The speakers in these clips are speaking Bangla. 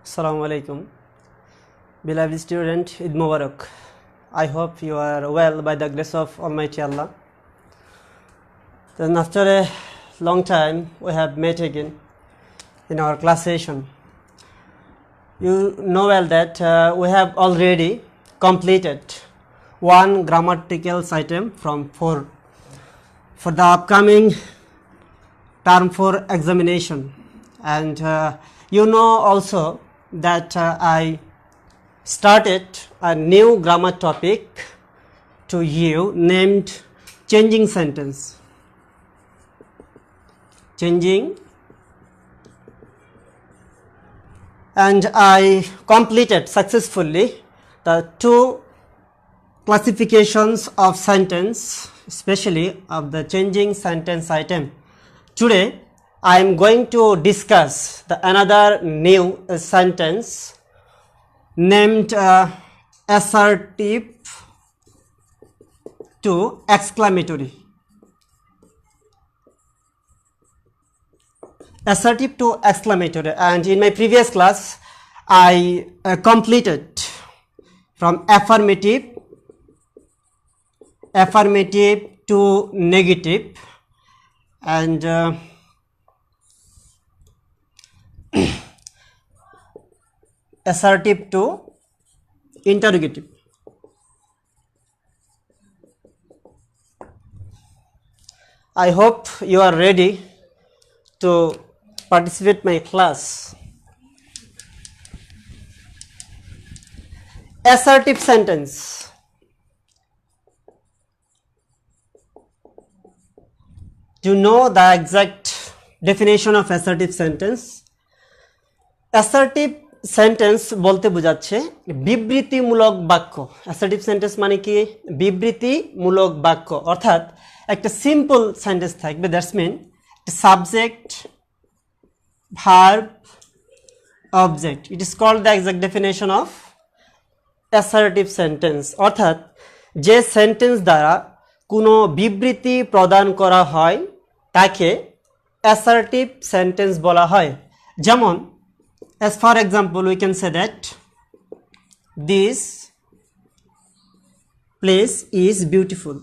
Assalamu alaikum. Beloved student, Eid Mubarak. I hope you are well by the grace of Almighty Allah. Then after a long time we have met again in our class session. You know well that we have already completed one grammatical item from 4 for the upcoming term 4 examination, and you know also that I started a new grammar topic to you named changing sentence. And I completed successfully the 2 classifications of sentence, especially of the changing sentence item. Today I am going to discuss another new sentence named assertive to exclamatory. Assertive to exclamatory, and in my previous class I completed from affirmative to negative, and assertive to interrogative. I hope you are ready to participate my class. Assertive sentence. To know the exact definition of assertive sentence, assertive sentence বলতে বোঝাচ্ছে বিবৃতিমূলক বাক্য। অ্যাসার্টিভ সেন্টেন্স মানে কি? বিবৃতিমূলক বাক্য, অর্থাৎ একটা সিম্পল সেন্টেন্স থাকবে, that's mean subject verb object. It is called the exact definition of assertive sentence, অর্থাৎ যে সেন্টেন্স দ্বারা কোনো বিবৃতি প্রদান করা হয় তাকে অ্যাসার্টিভ সেন্টেন্স বলা হয়। যেমন as for example we can say that this place is beautiful.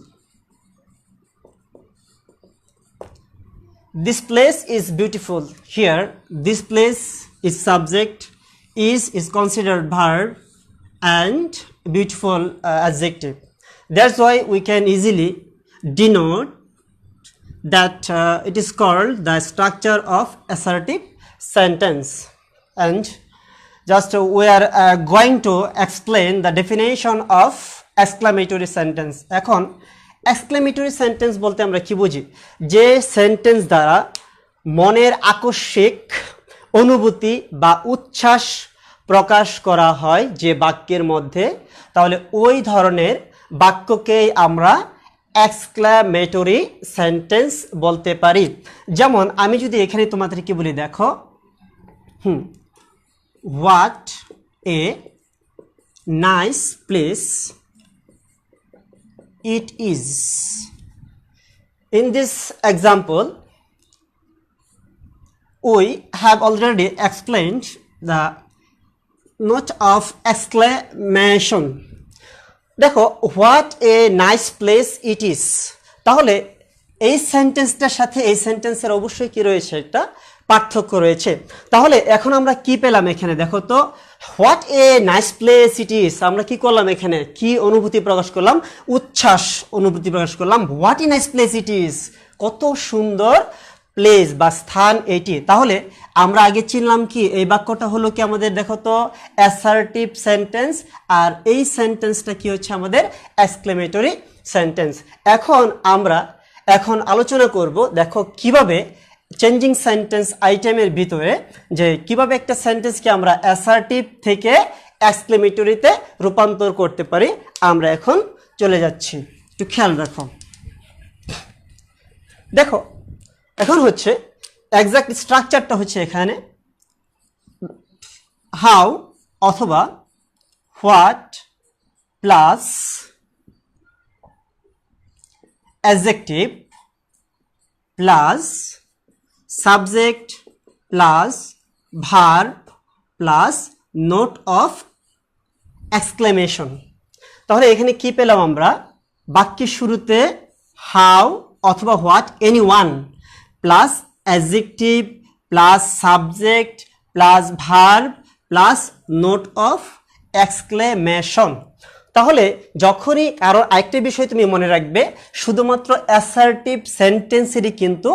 This place is beautiful. Here this place is subject, is considered verb, and beautiful adjective. That's why we can easily denote that it is called the structure of assertive sentence. And just we are going to explain the definition of exclamatory sentence. এখন exclamatory sentence বলতে আমরা কি বুঝি? যে সেন্টেন্স দ্বারা মনের আকস্মিক অনুভূতি বা উচ্ছ্বাস প্রকাশ করা হয় যে বাক্যের মধ্যে, তাহলে ওই ধরনের বাক্যকেই আমরা exclamatory sentence বলতে পারি। যেমন আমি যদি এখানে তোমাদেরকে বলি, দেখো, what a nice place it is. In this example we have already explained the note of exclamation. দেখো, what a nice place it is, তাহলে এই সেন্টেন্সটার সাথে এই সেন্টেন্সের অবশ্যই কি রয়েছে? একটা পার্থক্য রয়েছে। তাহলে এখন আমরা কি পেলাম এখানে? দেখো তো, what a nice place it is, আমরা কি করলাম এখানে? কি অনুভূতি প্রকাশ করলাম? উচ্ছ্বাস অনুভূতি প্রকাশ করলাম। What a nice place it is, কত সুন্দর প্লেস বা স্থান এটি। তাহলে আমরা আগে চিনলাম কি এই বাক্যটা হলো কি আমাদের, দেখো তো, অ্যাসার্টিভ সেন্টেন্স, আর এই সেন্টেন্সটা কি হচ্ছে আমাদের এক্সক্লেমেটরি সেন্টেন্স। আমরা এখন আলোচনা করব, দেখো কিভাবে চেঞ্জিং সেন্টেন্স আইটেমের ভিতরে যে কিভাবে একটা সেন্টেন্সকে আমরা অ্যাসার্টিভ থেকে এক্সক্লেমেটরিতে রূপান্তর করতে পারি। আমরা এখন চলে যাচ্ছি, একটু খেয়াল রাখো। দেখো, এখন হচ্ছে এক্সাক্ট স্ট্রাকচারটা হচ্ছে এখানে হাউ অথবা what plus adjective plus subject plus verb plus note of exclamation. তাহলে এখানে কি পেলাম আমরা, বাক্যের শুরুতে হাউ অথবা what, any one plus adjective plus subject plus verb plus note of exclamation. তাহলে যখনই কারো আরেকটা বিষয় তুমি মনে রাখবে, শুধুমাত্র অ্যাসার্টিভ সেন্টেন্সেরই কিন্তু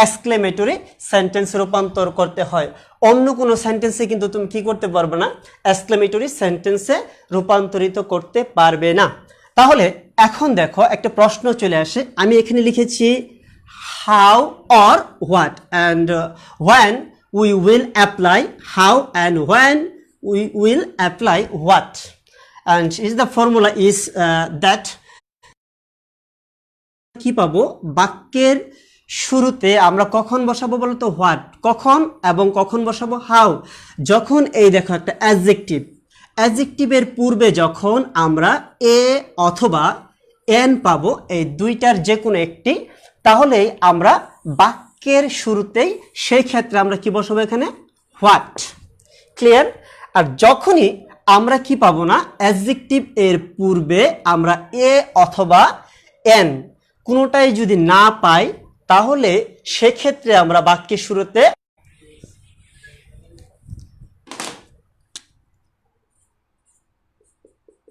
এক্সক্লেমেটরি সেন্টেন্সে রূপান্তর করতে হয়, অন্য কোনো সেন্টেন্সে কিন্তু তুমি কি করতে পারবে না, এক্সক্লেমেটরি সেন্টেন্সে রূপান্তরিত করতে পারবে না। তাহলে এখন দেখো একটা প্রশ্ন চলে আসে, আমি এখানে লিখেছি how or what and when we will apply how and when we will apply what, and is the formula is that কি পাবো, বাক্যের শুরুতে আমরা কখন বসাবো বলতো, হোয়াট কখন, এবং কখন বসাবো হাউ যখন, এই দেখো একটা অ্যাডজেক্টিভ, অ্যাডজেক্টিভের পূর্বে যখন আমরা এ অথবা এন পাবো, এই দুইটার যে কোনো একটি, তাহলেই আমরা বাক্যের শুরুতেই সেই ক্ষেত্রে আমরা কি বসাবো এখানে, হোয়াট। ক্লিয়ার? আর যখনই আমরা কি পাবো না, অ্যাডজেক্টিভ এর পূর্বে আমরা এ অথবা এন কোনোটাই যদি না পাই, তাহলে সেক্ষেত্রে আমরা বাক্যের শুরুতে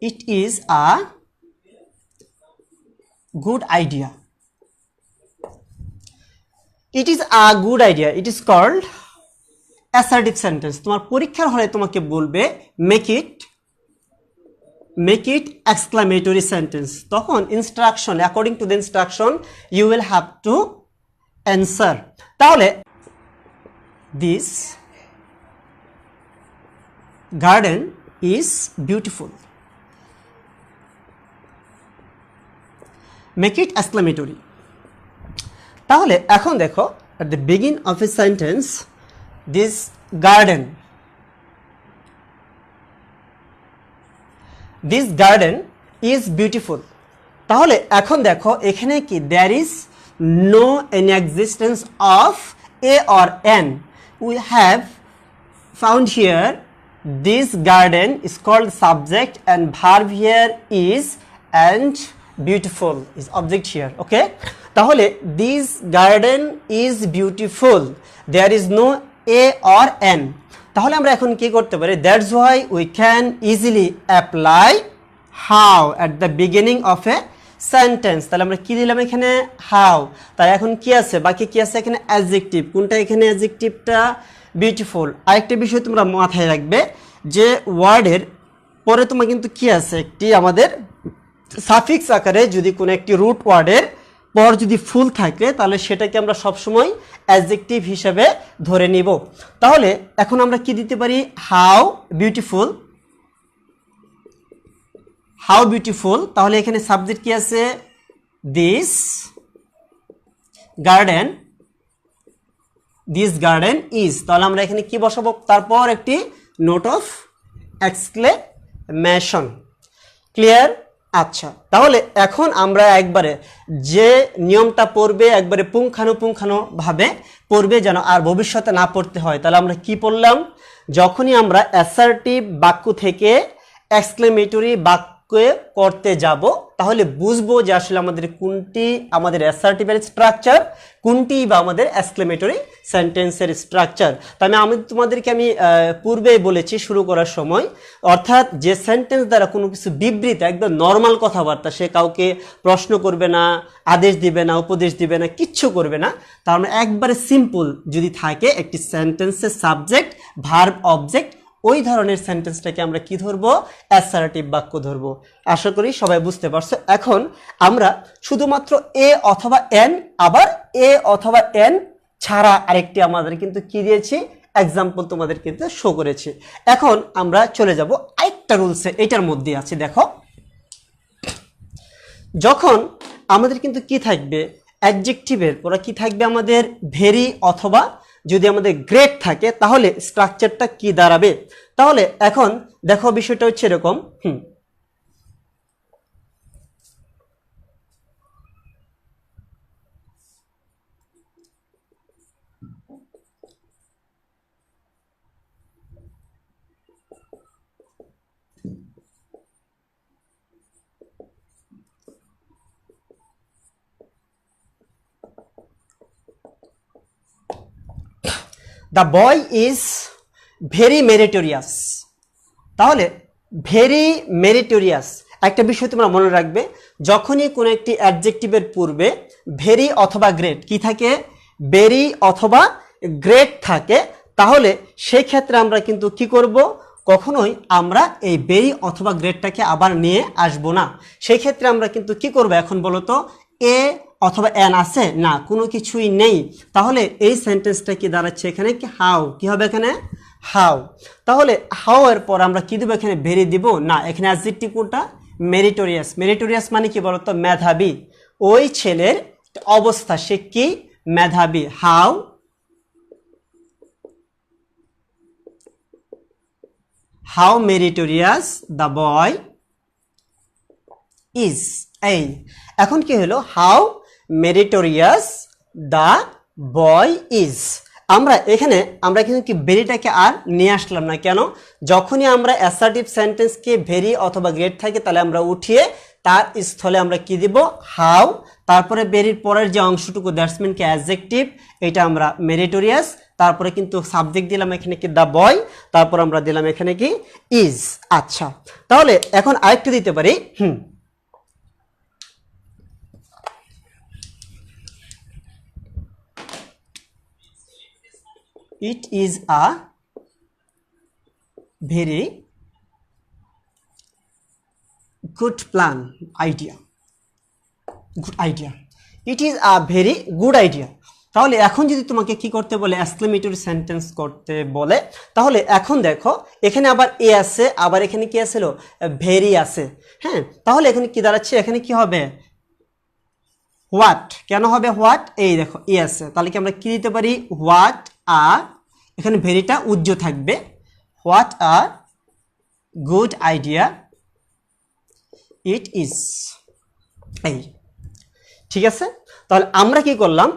it is a good idea, it is a good idea, it is called assertive sentence. তোমার পরীক্ষার হলে তোমাকে বলবে make it exclamatory sentence, তখন instruction, according to the instruction you will have to answer. তাহলে this garden is beautiful, make it exclamatory। তাহলে এখন দেখো, at the beginning of a sentence, this garden is beautiful। তাহলে এখন দেখো এখানে কি, there is no any existence of a or n, we have found here this garden is called subject and verb here is and beautiful is object here, okay? তাহলে this garden is beautiful, there is no a or n। তাহলে আমরা এখন কি করতে পারি, that's why we can easily apply how at the beginning of a sentence। তাহলে আমরা কি দিলাম এখানে, how। তাই এখন কি আছে, বাকি কি আছে এখানে, অ্যাডজেক্টিভ। কোনটা এখানে, অ্যাডজেক্টিভটা বিউটিফুল। আরেকটা বিষয় তোমরা মাথায় রাখবে যে ওয়ার্ডের পরে তোমার কিন্তু কি আছে, একটি আমাদের সাফিক্স আকারে যদি কোনো একটি রুট ওয়ার্ডের পর যদি ফুল থাকে, তাহলে সেটাকে আমরা সবসময় অ্যাডজেক্টিভ হিসেবে ধরে নিব। তাহলে এখন আমরা কি দিতে পারি, হাউ বিউটিফুল, হাউ বিউটিফুল। তাহলে এখানে সাবজেক্ট কি আছে, দিস গার্ডেন ইজ। তাহলে আমরা এখানে কি বসাবো, তারপর একটি নোট অফ এক্সক্লেমেশন। ক্লিয়ার? আচ্ছা, তাহলে এখন আমরা একবারে যে নিয়মটা পড়বে একবারে পুঙ্খানুপুঙ্খানুভাবে পড়বে, যেন আর ভবিষ্যতে না পড়তে হয়। তাহলে আমরা কি পড়লাম, যখনই আমরা অ্যাসার্টিভ বাক্য থেকে এক্সক্লেমেটরি বাক্য করতে যাব, তাহলে বুঝবো যে আসলে আমাদের কোনটি আমাদের অ্যাসার্টিভের স্ট্রাকচার, কোনটি বা আমাদের এক্সক্লেমেটরি সেন্টেন্সের স্ট্রাকচার। তাই আমি তোমাদেরকে পূর্বেই বলেছি শুরু করার সময়, অর্থাৎ যে সেন্টেন্স দ্বারা কোনো কিছু বিবৃত, একদম নর্মাল কথাবার্তা, সে কাউকে প্রশ্ন করবে না, আদেশ দিবে না, উপদেশ দিবে না, কিচ্ছু করবে না, তার মানে একবারে সিম্পল যদি থাকে একটি সেন্টেন্সের সাবজেক্ট ভার্ব অবজেক্ট, ওই ধরনের সেন্টেন্সটাকে আমরা কি ধরবো, অ্যাসার্টিভ বাক্য ধরবো। আশা করি সবাই বুঝতে পারছো। এখন আমরা শুধুমাত্র এ অথবা এন, আবার এ অথবা এন ছাড়া আরেকটি আমাদের কিন্তু কি দিয়েছি, এক্সাম্পল তোমাদের কিন্তু শো করেছি। এখন আমরা চলে যাব আরেকটা রুলসে, এটার মধ্যে আছে। দেখো, যখন আমাদের কিন্তু কি থাকবে, অ্যাডজেক্টিভের পরে কি থাকবে আমাদের, ভেরি অথবা যদি আমাদের গ্রেট থাকে, তাহলে স্ট্রাকচারটা কি দাঁড়াবে। তাহলে এখন দেখো বিষয়টা হচ্ছে এরকম, the boy is very meritorious. তাহলে ভেরি মেরিটোরিয়াস একটা বিষয় তোমরা মনে রাখবে, যখনই কোনো একটি অ্যাডজেক্টিভের পূর্বে ভেরি অথবা গ্রেট কি থাকে, ভেরি অথবা গ্রেট থাকে, তাহলে সেই ক্ষেত্রে আমরা কিন্তু কি করব, কখনোই আমরা এই ভেরি অথবা গ্রেটটাকে আবার নিয়ে আসব না। সেই ক্ষেত্রে আমরা কিন্তু কি করব, এখন বলো তো, এ অথবা এন আছে না, কোনো কিছুই নেই। তাহলে এই সেন্টেন্সটা কি দাঁড়াচ্ছে এখানে, কি হাউ, কি হবে এখানে হাউ। তাহলে হাউ এর পর আমরা কি দেবো, এখানে ভেরি দিব না, এখানে অ্যাডজেক্টিভ কোনটা, মেরিটোরিয়াস। মেরিটোরিয়াস মানে কি বলতো, মেধাবী। ওই ছেলের অবস্থা, সে কি মেধাবী। How how meritorious the boy is. এই এখন কি হলো, how meritorious the boy is. আমরা এখানে কি ভেরিটাকে আর নিয়ে আসলাম না, কেন, যখনই আমরা অ্যাসার্টিভ সেন্টেন্সকে ভেরি অথবা গ্রেট থাকে তাহলে আমরা উঠিয়ে তার স্থলে আমরা কি দিব, হাউ, তারপরে ভেরির পরের যে অংশটুকু দ্যাটস মিন কি অ্যাডজেক্টিভ, এটা আমরা মেরিটোরিয়াস, তারপরে কিন্তু সাবজেক্ট দিলাম এখানে কি দ্য বয়, তারপর আমরা দিলাম এখানে কি ইজ। আচ্ছা, তাহলে এখন আরেকটু দিতে পারি, it is a very good plan idea, good idea, it is a very good idea। তাহলে এখন যদি তোমাকে কি করতে বলে, এক্সক্লেমেটরি সেন্টেন্স করতে বলে, তাহলে এখন দেখো এখানে আবার এ আছে, আবার এখানে কি আছিল, ভেরি আছে। হ্যাঁ, তাহলে এখানে কি দাঁড়াচ্ছে, এখানে কি হবে, হোয়াট। কেন হবে হোয়াট, এই দেখো এ আছে, তাহলে কি আমরা কি দিতে পারি, হোয়াট আর এখানে ভেরিটা উজ্জ্ব থাকবে, what are good idea it is. এই ঠিক আছে, তাহলে আমরা কি করলাম,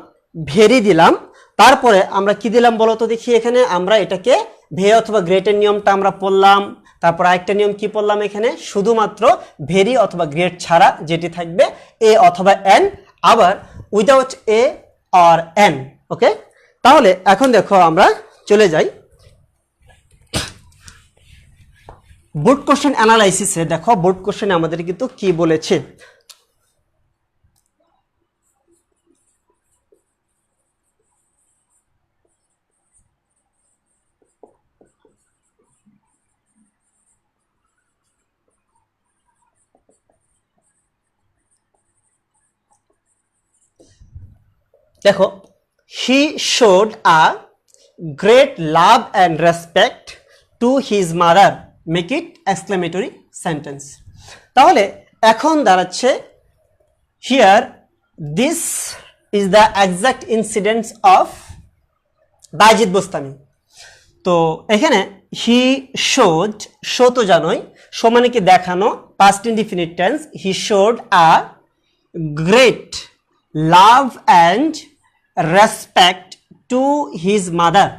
ভেরি দিলাম, তারপরে আমরা কি দিলাম বলো তো দেখি, এখানে আমরা এটাকে ভে অথবা গ্রেটের নিয়মটা আমরা পড়লাম, তারপর আরেকটা নিয়ম কি পড়লাম, এখানে শুধুমাত্র ভেরি অথবা গ্রেট ছাড়া যেটি থাকবে এ অথবা এন, আবার উইদাউট এ অর এন। ওকে, তাহলে এখন দেখো আমরা চলে যাই বোর্ড কোশ্চেন অ্যানালাইসিসে। দেখো বোর্ড কোশ্চেনে আমাদের কিন্তু কি বলেছে, দেখো he showed a great love and respect to his mother, make it exclamatory sentence। তাহলে এখন দাঁড়াচ্ছে here this is the exact incidents of Bayezid Bostami. তো এখানে হি শোড, শো তো জানোই, শো মানে কি দেখানো, past indefinite tense, he showed a great love and respect to his mother.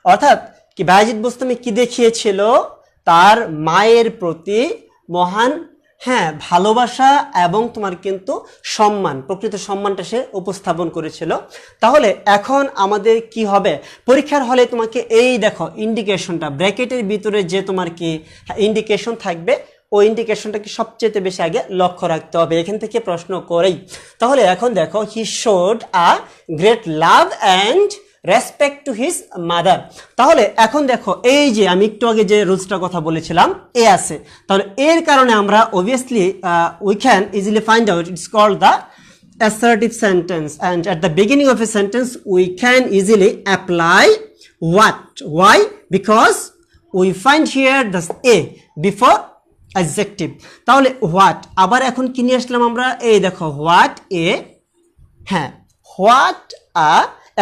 অর্থাৎ কি বাইজিদ বোস্তামি কি দেখিয়েছিল, তার মায়ের প্রতি মহান ভালোবাসা এবং তোমার কিন্তু সম্মান, প্রকৃত সম্মানটা সে উপস্থাপন করেছিল। তাহলে এখন আমাদের কি হবে, পরীক্ষার হলে তোমাকে এই দেখো ইন্ডিকেশনটা ব্র্যাকেটের ভিতরে যে তোমার কি ইন্ডিকেশন থাকবে, ওই ইন্ডিকেশনটাকে সবচেয়ে বেশি আগে লক্ষ্য রাখতে হবে, এখান থেকে প্রশ্ন করেই। তাহলে এখন দেখো হি showed a great love and respect to his mother. তাহলে এখন দেখো এই যে আমি একটু আগে যে রুলসটার কথা বলেছিলাম, এ আছে, তাহলে এর কারণে আমরা obviously we can easily find out it's called the assertive sentence, and at the beginning of a sentence we can easily apply what. Why? Because we find here the a before adjective। তাহলে what, আবার এখন কি নিয়ে আসলাম আমরা, এই দেখো what a, what a,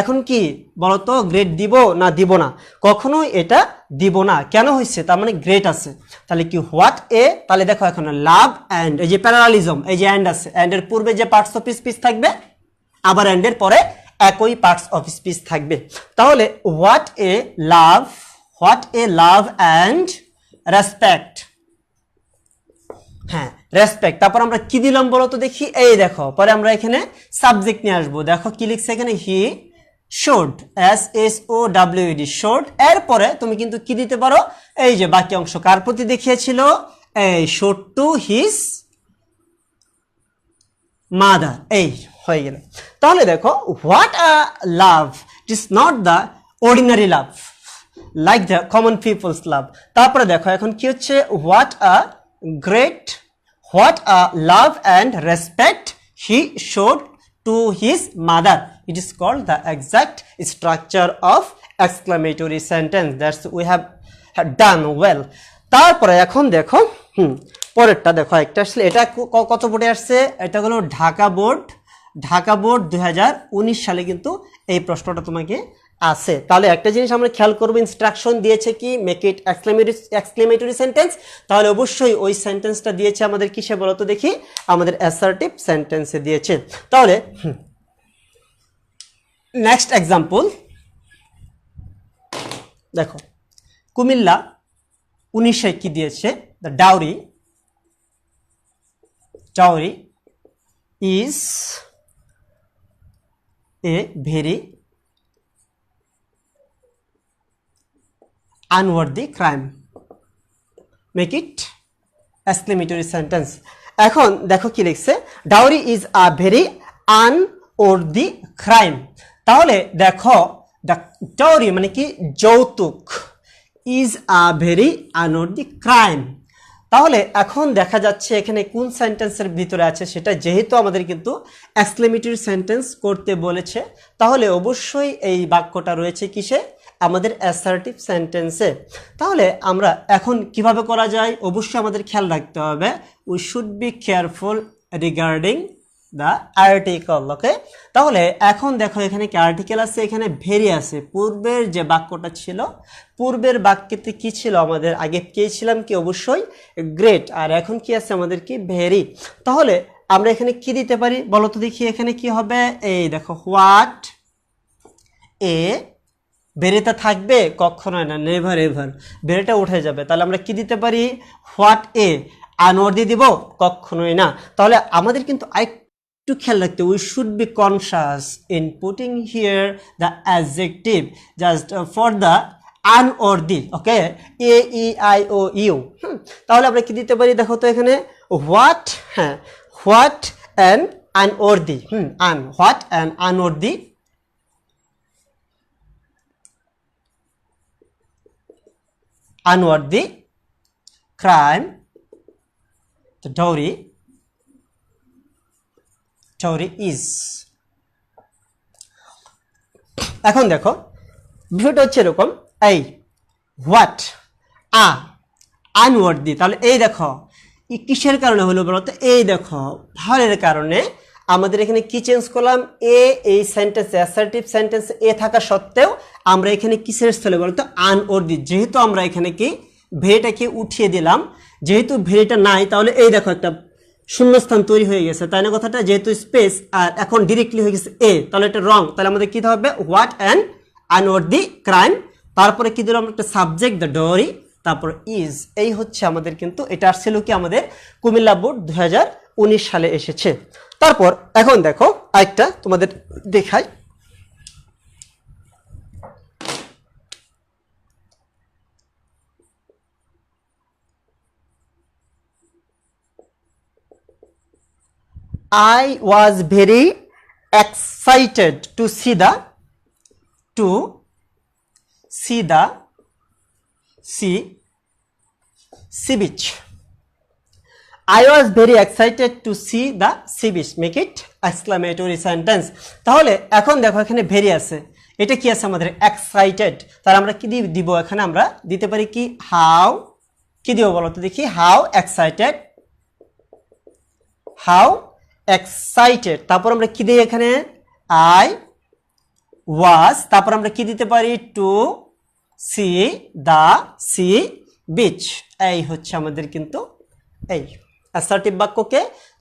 এখন কি বলতো, গ্রেড দিব না দিব না, কখনোই এটা দিব না। কেন হয়েছে, তার মানে গ্রেট আছে, তাহলে কি হোয়াট এ, তাহলে দেখো এখন লাভ অ্যান্ড, এই যে প্যারালিজম, এই যে অ্যান্ড আছে, অ্যান্ডের পূর্বে যে পার্টস অফ স্পিচ থাকবে, আবার অ্যান্ডের পরে একই পার্টস অফ স্পিচ থাকবে। তাহলে what a love and respect, respect. তারপর আমরা কি দিলাম বলো তো দেখি, এই দেখো পরে আমরা এখানে সাবজেক্ট নিয়ে আসবো। দেখো কি লিখছে এখানে, হি শুড, SHOWED, শুড। এরপরে তুমি কিন্তু কি দিতে পারো, এই যে বাকি অংশ কার প্রতি দেখিয়েছিল, এই শুড টু হিজ মাদার, এই হয়ে গেল। তাহলে দেখো what a love, it is not the ordinary love like the common peoples love. তারপরে দেখো এখন কি হচ্ছে, what a great, what a love and respect he showed to his mother, it is called the exact structure of exclamatory sentence. That's we have done well. তারপরে এখন দেখো পরেরটা দেখো, একটা আসলে এটা কত বোর্ডে আসছে, এটা হলো ঢাকা বোর্ড 2019 সালে কিন্তু এই প্রশ্নটা তোমাকে আছে। তাহলে একটা জিনিস আমরা খেয়াল করবো, ইনস্ট্রাকশন দিয়েছে কি, মেক ইট এক্সক্লেমেটরি সেন্টেন্স, তাহলে অবশ্যই ওই সেন্টেন্সটা দিয়েছে আমাদের কিসে বলো তো দেখি, আমাদের অ্যাসার্টিভ সেন্টেন্সে দিয়েছে। তাহলে নেক্সট এক্সাম্পল দেখো, কুমিল্লা 19-এ কি দিয়েছে, the dowry is a very unworthy crime, make it exclamatory sentence. এখন দেখো কি লিখছে, dowry is a very unworthy crime. তাহলে দেখো দ্য ডাউরি মানে কি, যৌতুক, is a very unworthy crime. তাহলে এখন দেখা যাচ্ছে এখানে কোন সেন্টেন্সের ভিতরে আছে সেটা, যেহেতু আমাদের কিন্তু এক্সক্লেমেটরি সেন্টেন্স করতে বলেছে, তাহলে অবশ্যই এই বাক্যটা রয়েছে কিসে, আমাদের অ্যাসার্টিভ সেন্টেন্সে। তাহলে আমরা এখন কিভাবে করা যায়, অবশ্যই আমাদের খেয়াল রাখতে হবে, we should be careful regarding the article, okay. তাহলে এখন দেখো এখানে কি আর্টিকেল আছে, এখানে ভেরি আছে। পূর্বের যে বাক্যটা ছিল, পূর্বের বাক্যতে কি ছিল, আমাদের আগে পেয়েছিলাম কি, অবশ্যই গ্রেট, আর এখন কি আছে আমাদের কি, ভেরি। তাহলে আমরা এখানে কি দিতে পারি বলো তো দেখি, এখানে কি হবে, এই দেখো হোয়াট এ, বেরেটা থাকবে কখনোই না, নেভার এভার, বেরেটা উঠে যাবে। তাহলে আমরা কি দিতে পারি, হোয়াট এ, আনওয়ার্দি দিব, কখনোই না। তাহলে আমাদের কিন্তু একটু খেয়াল রাখতে, we should be conscious in putting here the adjective just for the unworthy, okay, AEIOU। তাহলে আমরা কি দিতে পারি দেখো তো এখানে, হোয়াট, হ্যাঁ, what an unworthy, what an unworthy crime the dowry is। এখন দেখো বিষয়টা হচ্ছে এরকম, এই হোয়াট আনওয়ার্দি, তাহলে এই দেখো কিসের কারণে হলো বলতো, এই দেখো ভারের কারণে আমাদের এখানে কি চেঞ্জ করলাম, এই সেন্টেন্সে অ্যাসার্টিভ সেন্টেন্স এ থাকা সত্ত্বেও আমরা এখানে কিসের স্থলে বলতো, আনওয়ার্দি। যেহেতু আমরা এখানে কি ভেরিটাকে উঠিয়ে দিলাম, যেহেতু ভেরিটা নাই, তাহলে এই দেখো একটা শূন্যস্থান তৈরি হয়ে গেছে, তাই না কথাটা, যেহেতু স্পেস আর এখন ডিরেক্টলি হয়ে গেছে এ, তাহলে এটা রং। তাহলে আমাদের কি হবে, হোয়াট অ্যান আনওয়ার্দি ক্রাইম, তারপরে কি দিলাম একটা সাবজেক্ট দ্য ডাউরি, তারপর ইজ। এই হচ্ছে আমাদের কিন্তু এটা আসছিল কি আমাদের কুমিল্লা বোর্ড 2019 সালে এসেছে। তারপর এখন দেখো আরেকটা তোমাদের দেখাই, I was very excited to see the sea beach. I was very excited to see the sea beach. Make it exclamatory sentence. তাহলে এখন দেখো এখানে ভেরি আছে, এটা কি আছে আমাদের এক্সাইটেড, তাহলে আমরা কি দিব, এখানে আমরা দিতে পারি কি, হাউ, কি দিব বলো তো দেখি, হাউ এক্সাইটেড, তারপর আমরা কি দিই এখানে, আই ওয়াজ, তারপর আমরা কি দিতে পারি, to see the sea beach. এই হচ্ছে আমাদের কিন্তু এই অ্যাসার্টিভ বাক্যকে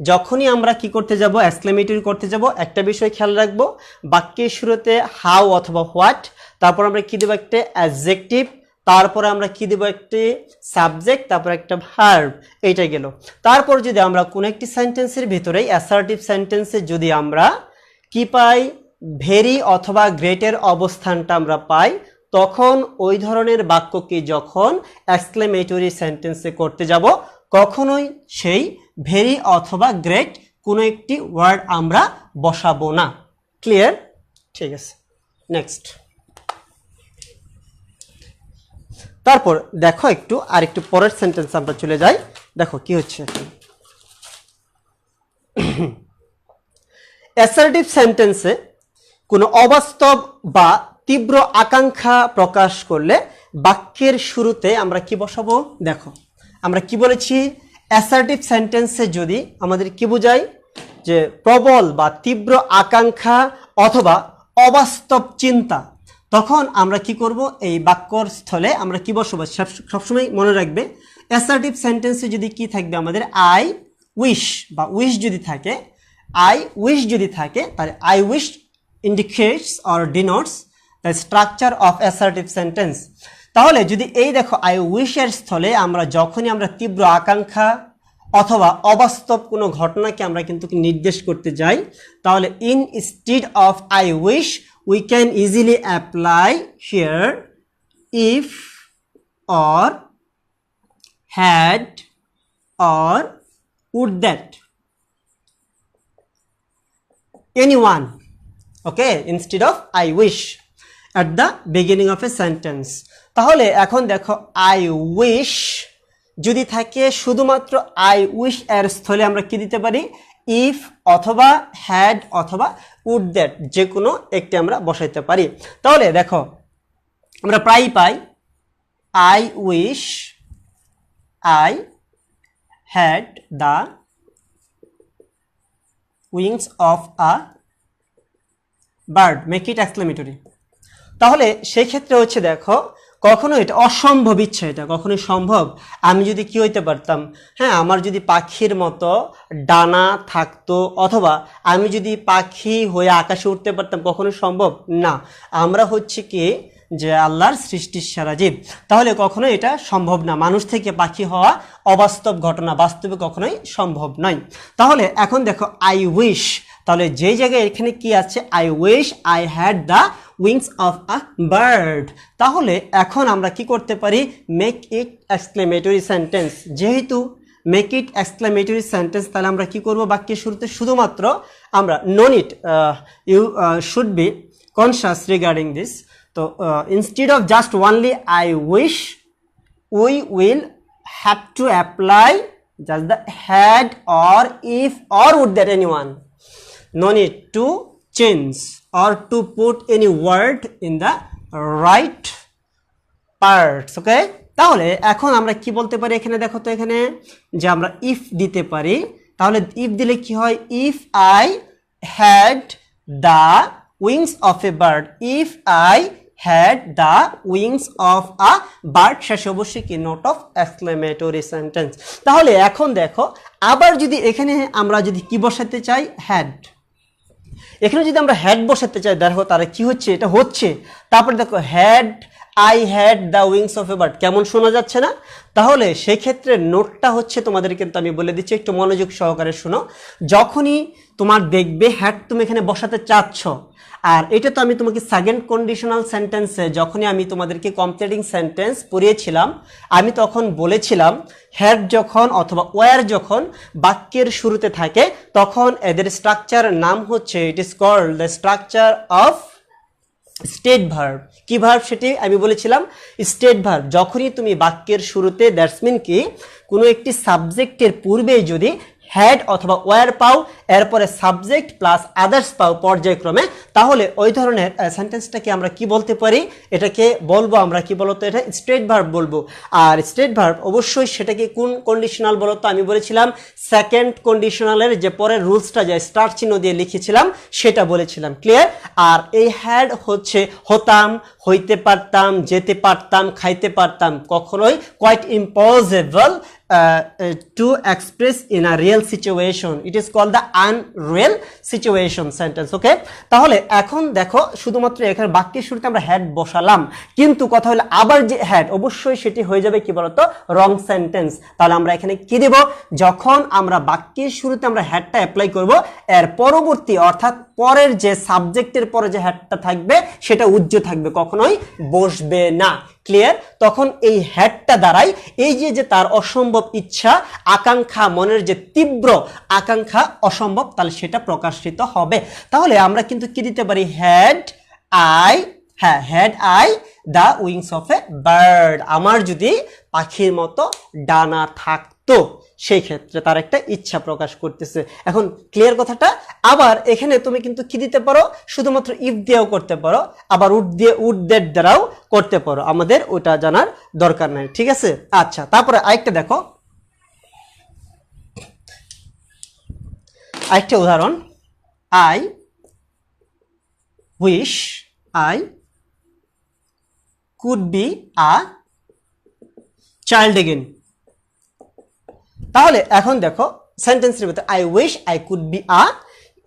যখনই আমরা কি করতে যাব, এক্সক্লেমেটরি করতে যাব, একটা বিষয় খেয়াল রাখবো, বাক্যের শুরুতে হাউ অথবা হোয়াট, তারপর আমরা কি দেব একটা অ্যাডজেক্টিভ, তারপরে আমরা কি দেব একটি সাবজেক্ট, তারপর একটা ভার্ব, এইটা গেল। তারপর যদি আমরা কোন একটি সেন্টেন্সের ভিতরে অ্যাসার্টিভ সেন্টেন্সে যদি আমরা কি পাই, ভেরি অথবা গ্রেটের অবস্থানটা আমরা পাই তখন ওই ধরনের বাক্যকে যখন এক্সক্লেমেটরি সেন্টেন্সে করতে যাব কখনোই সেই ভেরি অথবা গ্রেট কোনো একটি ওয়ার্ড আমরা বসাবো না। ক্লিয়ার? ঠিক আছে, নেক্সট। তারপর দেখো একটু আরেকটু পরের সেন্টেন্স আমরা চলে যাই। দেখো কি হচ্ছে এখন। অ্যাসার্টিভ সেন্টেন্সে কোনো অবাস্তব বা তীব্র আকাঙ্ক্ষা প্রকাশ করলে বাক্যের শুরুতে আমরা কি বসাবো? দেখো আমরা কি বলেছি, অ্যাসার্টিভ সেন্টেন্সে যদি আমাদের কি বোঝায় যে প্রবল বা তীব্র আকাঙ্ক্ষা অথবা অবাস্তব চিন্তা, তখন আমরা কি করব, এই বাক্যর স্থলে আমরা কি বসাবো? সবসময় মনে রাখবে অ্যাসার্টিভ সেন্টেন্সে যদি কি থাকবে আমাদের আই উইশ বা উইশ যদি থাকে, আই উইশ যদি থাকে তাহলে I wish indicates or denotes the structure of assertive sentence। তাহলে যদি এই দেখো আই উইশ এর স্থলে আমরা যখনই আমরা তীব্র আকাঙ্ক্ষা অথবা অবাস্তব কোনো ঘটনাকে আমরা কিন্তু নির্দেশ করতে যাই, তাহলে instead of I wish we can easily apply here if or had or would that anyone, okay, instead of I wish at the beginning of a sentence। তাহলে এখন দেখো I wish যদি থাকে শুধুমাত্র I wish এর স্থলে আমরা কি দিতে পারি? if অথবা had অথবা would that যে কোনো একটি আমরা বসাইতে পারি। তাহলে দেখো আমরা প্রায়ই পাই I wish I had the wings of a bird, make it exclamatory. তাহলে সেই ক্ষেত্রে হচ্ছে দেখো কখনো এটা অসম্ভব ইচ্ছা, এটা কখনোই সম্ভব। আমি যদি কি হইতে পারতাম, হ্যাঁ আমার যদি পাখির মতো ডানা থাকতো অথবা আমি যদি পাখি হয়ে আকাশে উঠতে পারতাম, কখনোই সম্ভব না। আমরা হচ্ছে কি যে আল্লাহর সৃষ্টির সেরা জীব, তাহলে কখনো এটা সম্ভব না। মানুষ থেকে পাখি হওয়া অবাস্তব ঘটনা, বাস্তবে কখনোই সম্ভব নয়। তাহলে এখন দেখো আই উইশ, তাহলে যেই জায়গায় এখানে কি আছে I wish I had the wings of a bird, তাহলে এখন আমরা কি করতে পারি? Make it exclamatory sentence. যেহেতু মেক ইট এক্সক্লেমেটরি সেন্টেন্স, তাহলে আমরা কি করব? বাক্যের শুরুতে শুধুমাত্র আমরা no need, you should be conscious regarding this. তো instead of just only I wish we will have to apply just the had or if or would that anyone. No need to change or to put any word in the right parts, okay? তাহলে এখন আমরা কি বলতে পারি এখানে? দেখো তো এখানে যে আমরা if দিতে পারি, তাহলে if দিলে কি হয়? if I had the wings of a bird, if I had the wings of a bird, শেষে অবশ্যই কি নোট অফ এক্সক্লেমেটরি সেন্টেন্স। তাহলে এখন দেখো আবার যদি এখানে আমরা যদি কি বসাতে চাই? হ্যাড। এখানে যদি আমরা হ্যাড বসাতে চাই, দেখো তারা কি হচ্ছে? এটা হচ্ছে। তারপরে দেখো had I had the wings of a bird, কেমন শোনা যাচ্ছে না? তাহলে সেই ক্ষেত্রে নোটটা হচ্ছে তোমাদের কিন্তু আমি বলে দিচ্ছি, একটু মনোযোগ সহকারে শোনো। যখনই তোমার দেখবে হ্যাড তুমি এখানে বসাতে চাচ্ছ, আর এটা তো আমি তোমাকে সেকেন্ড কন্ডিশনাল সেন্টেন্সে যখনই আমি তোমাদেরকে কমপ্লিটিং সেন্টেন্স পড়িয়েছিলাম, আমি তখন বলেছিলাম হ্যাড যখন অথবা ওয়ার যখন বাক্যের শুরুতে থাকে তখন এদের স্ট্রাকচার নাম হচ্ছে it is called the structure of state verb. কি ভার্ব সেটি আমি বলেছিলাম? State verb. যখনই তুমি বাক্যের শুরুতে দ্যাটস মিন কি কোনো একটি সাবজেক্টের পূর্বে যদি হ্যাড অথবা ওয়ার পাও, এরপরে সাবজেক্ট প্লাস আদার্স পাও পর্যায়ক্রমে, তাহলে ওই ধরনের সেন্টেন্সটাকে আমরা কি বলতে পারি? এটাকে বলবো আমরা কি বলতো? এটা স্ট্রেট ভার্ব বলবো। আর স্ট্রেট ভার্ব অবশ্যই সেটাকে কোন কন্ডিশনাল বলতো? আমি বলেছিলাম সেকেন্ড কন্ডিশনালের যে পরের রুলসটা যে স্টার চিহ্ন দিয়ে লিখেছিলাম সেটা বলেছিলাম। ক্লিয়ার? আর এই হ্যাড হচ্ছে হতাম, হইতে পারতাম, যেতে পারতাম, খাইতে পারতাম, কখনোই quite impossible to express in a real situation. It is called the unreal situation sentence. Okay, তাহলে এখন দেখো শুধুমাত্র এখানে বাক্যের শুরুতে আমরা হ্যাড বসালাম, কিন্তু কথা হলো আবার যে হ্যাড অবশ্যই সেটি হয়ে যাবে কি বলতো রং সেন্টেন্স। তাহলে আমরা এখানে কি দেব, যখন আমরা বাক্যের শুরুতে আমরা হ্যাডটা অ্যাপ্লাই করব, এর পরবর্তী অর্থাৎ পরের যে সাবজেক্টের পরে যে হ্যাডটা থাকবে সেটা উজ্জ্ব থাকবে, কখনোই বসবে না। ক্লিয়ার? তখন এই হ্যাডটা দ্বারাই এই যে তার অসম্ভব ইচ্ছা আকাঙ্ক্ষা, মনের যে তীব্র আকাঙ্ক্ষা অসম্ভব, তাহলে সেটা প্রকাশিত হবে। তাহলে আমরা কিন্তু কি দিতে পারি, হ্যাড আই, হ্যাঁ had I the wings of a bird, আমার যদি পাখির মতো ডানা থাকতো, সেই ক্ষেত্রে তার একটা ইচ্ছা প্রকাশ করতেছে। এখন ক্লিয়ার কথাটা? আবার এখানে তুমি কিন্তু কি দিতে পারো, শুধুমাত্র ইফ দিয়েও করতে পারো, আবার উড দ্যাট দ্বারাও করতে পারো, আমাদের ওটা জানার দরকার নাই। ঠিক আছে? আচ্ছা, তারপরে আরেকটা দেখো, আরেকটা উদাহরণ, I wish I could be a child again. তাহলে এখন দেখো সেন্টেন্সের ভিতরে I wish I could be a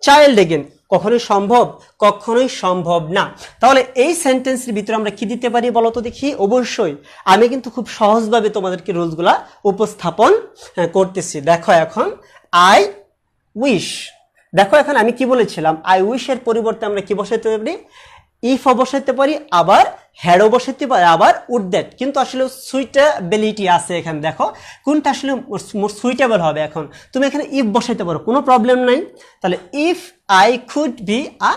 child again কখনোই সম্ভব? কখনোই সম্ভব না। তাহলে এই সেন্টেন্সের ভিতরে আমরা কি দিতে পারি বলো তো দেখি? অবশ্যই আমি কিন্তু খুব সহজভাবে তোমাদেরকে রুলসগুলা উপস্থাপন করতেছি। দেখো এখন আই উইশ, দেখো এখন আমি কি বলেছিলাম, আই উইশ এর পরিবর্তে আমরা কি বসাইতে পারি, ইফও বসাইতে পারি, আবার হ্যাডও বসাইতে পারি, আবার উড দ্যাট। কিন্তু আসলে সুইটেবিলিটি আছে এখানে, দেখো কোনটা আসলে সুইটেবল হবে। এখন তুমি এখানে ইফ বসাইতে পারো, কোনো প্রবলেম নাই। তাহলে if I could be a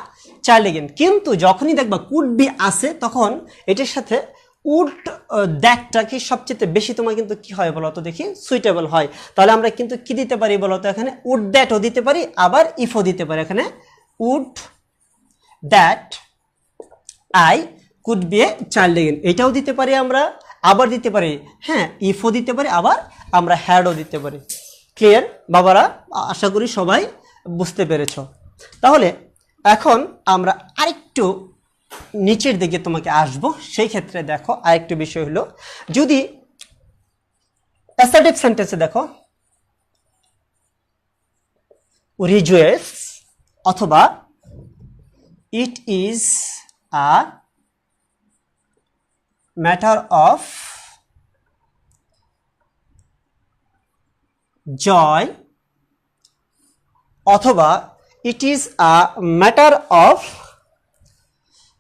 child again, কিন্তু যখনই দেখবা কুড বি আছে তখন এটার সাথে উড দ্যাটটা কি সবচেয়ে বেশি তোমার কিন্তু কি হয় বলতো দেখি, সুইটেবল হয়। তাহলে আমরা কিন্তু কি দিতে পারি বলতো, এখানে উড দ্যাটও দিতে পারি, আবার ইফও দিতে পারি। এখানে would that I could be a child again এটাও দিতে পারি আমরা, আবার দিতে পারি হ্যাঁ ইফও দিতে পারি, আবার আমরা হ্যাডও দিতে পারি। ক্লিয়ার বাবারা? আশা করি সবাই বুঝতে পেরেছ। তাহলে এখন আমরা আরেকটু নিচের দিকে তোমাকে আসবো। সেই ক্ষেত্রে দেখো আরেকটু বিষয় হলো, যদি অ্যাসার্টিভ সেন্টেন্সে দেখো রিজুয়েস অথবা it is a matter of joy অথবা it is a matter of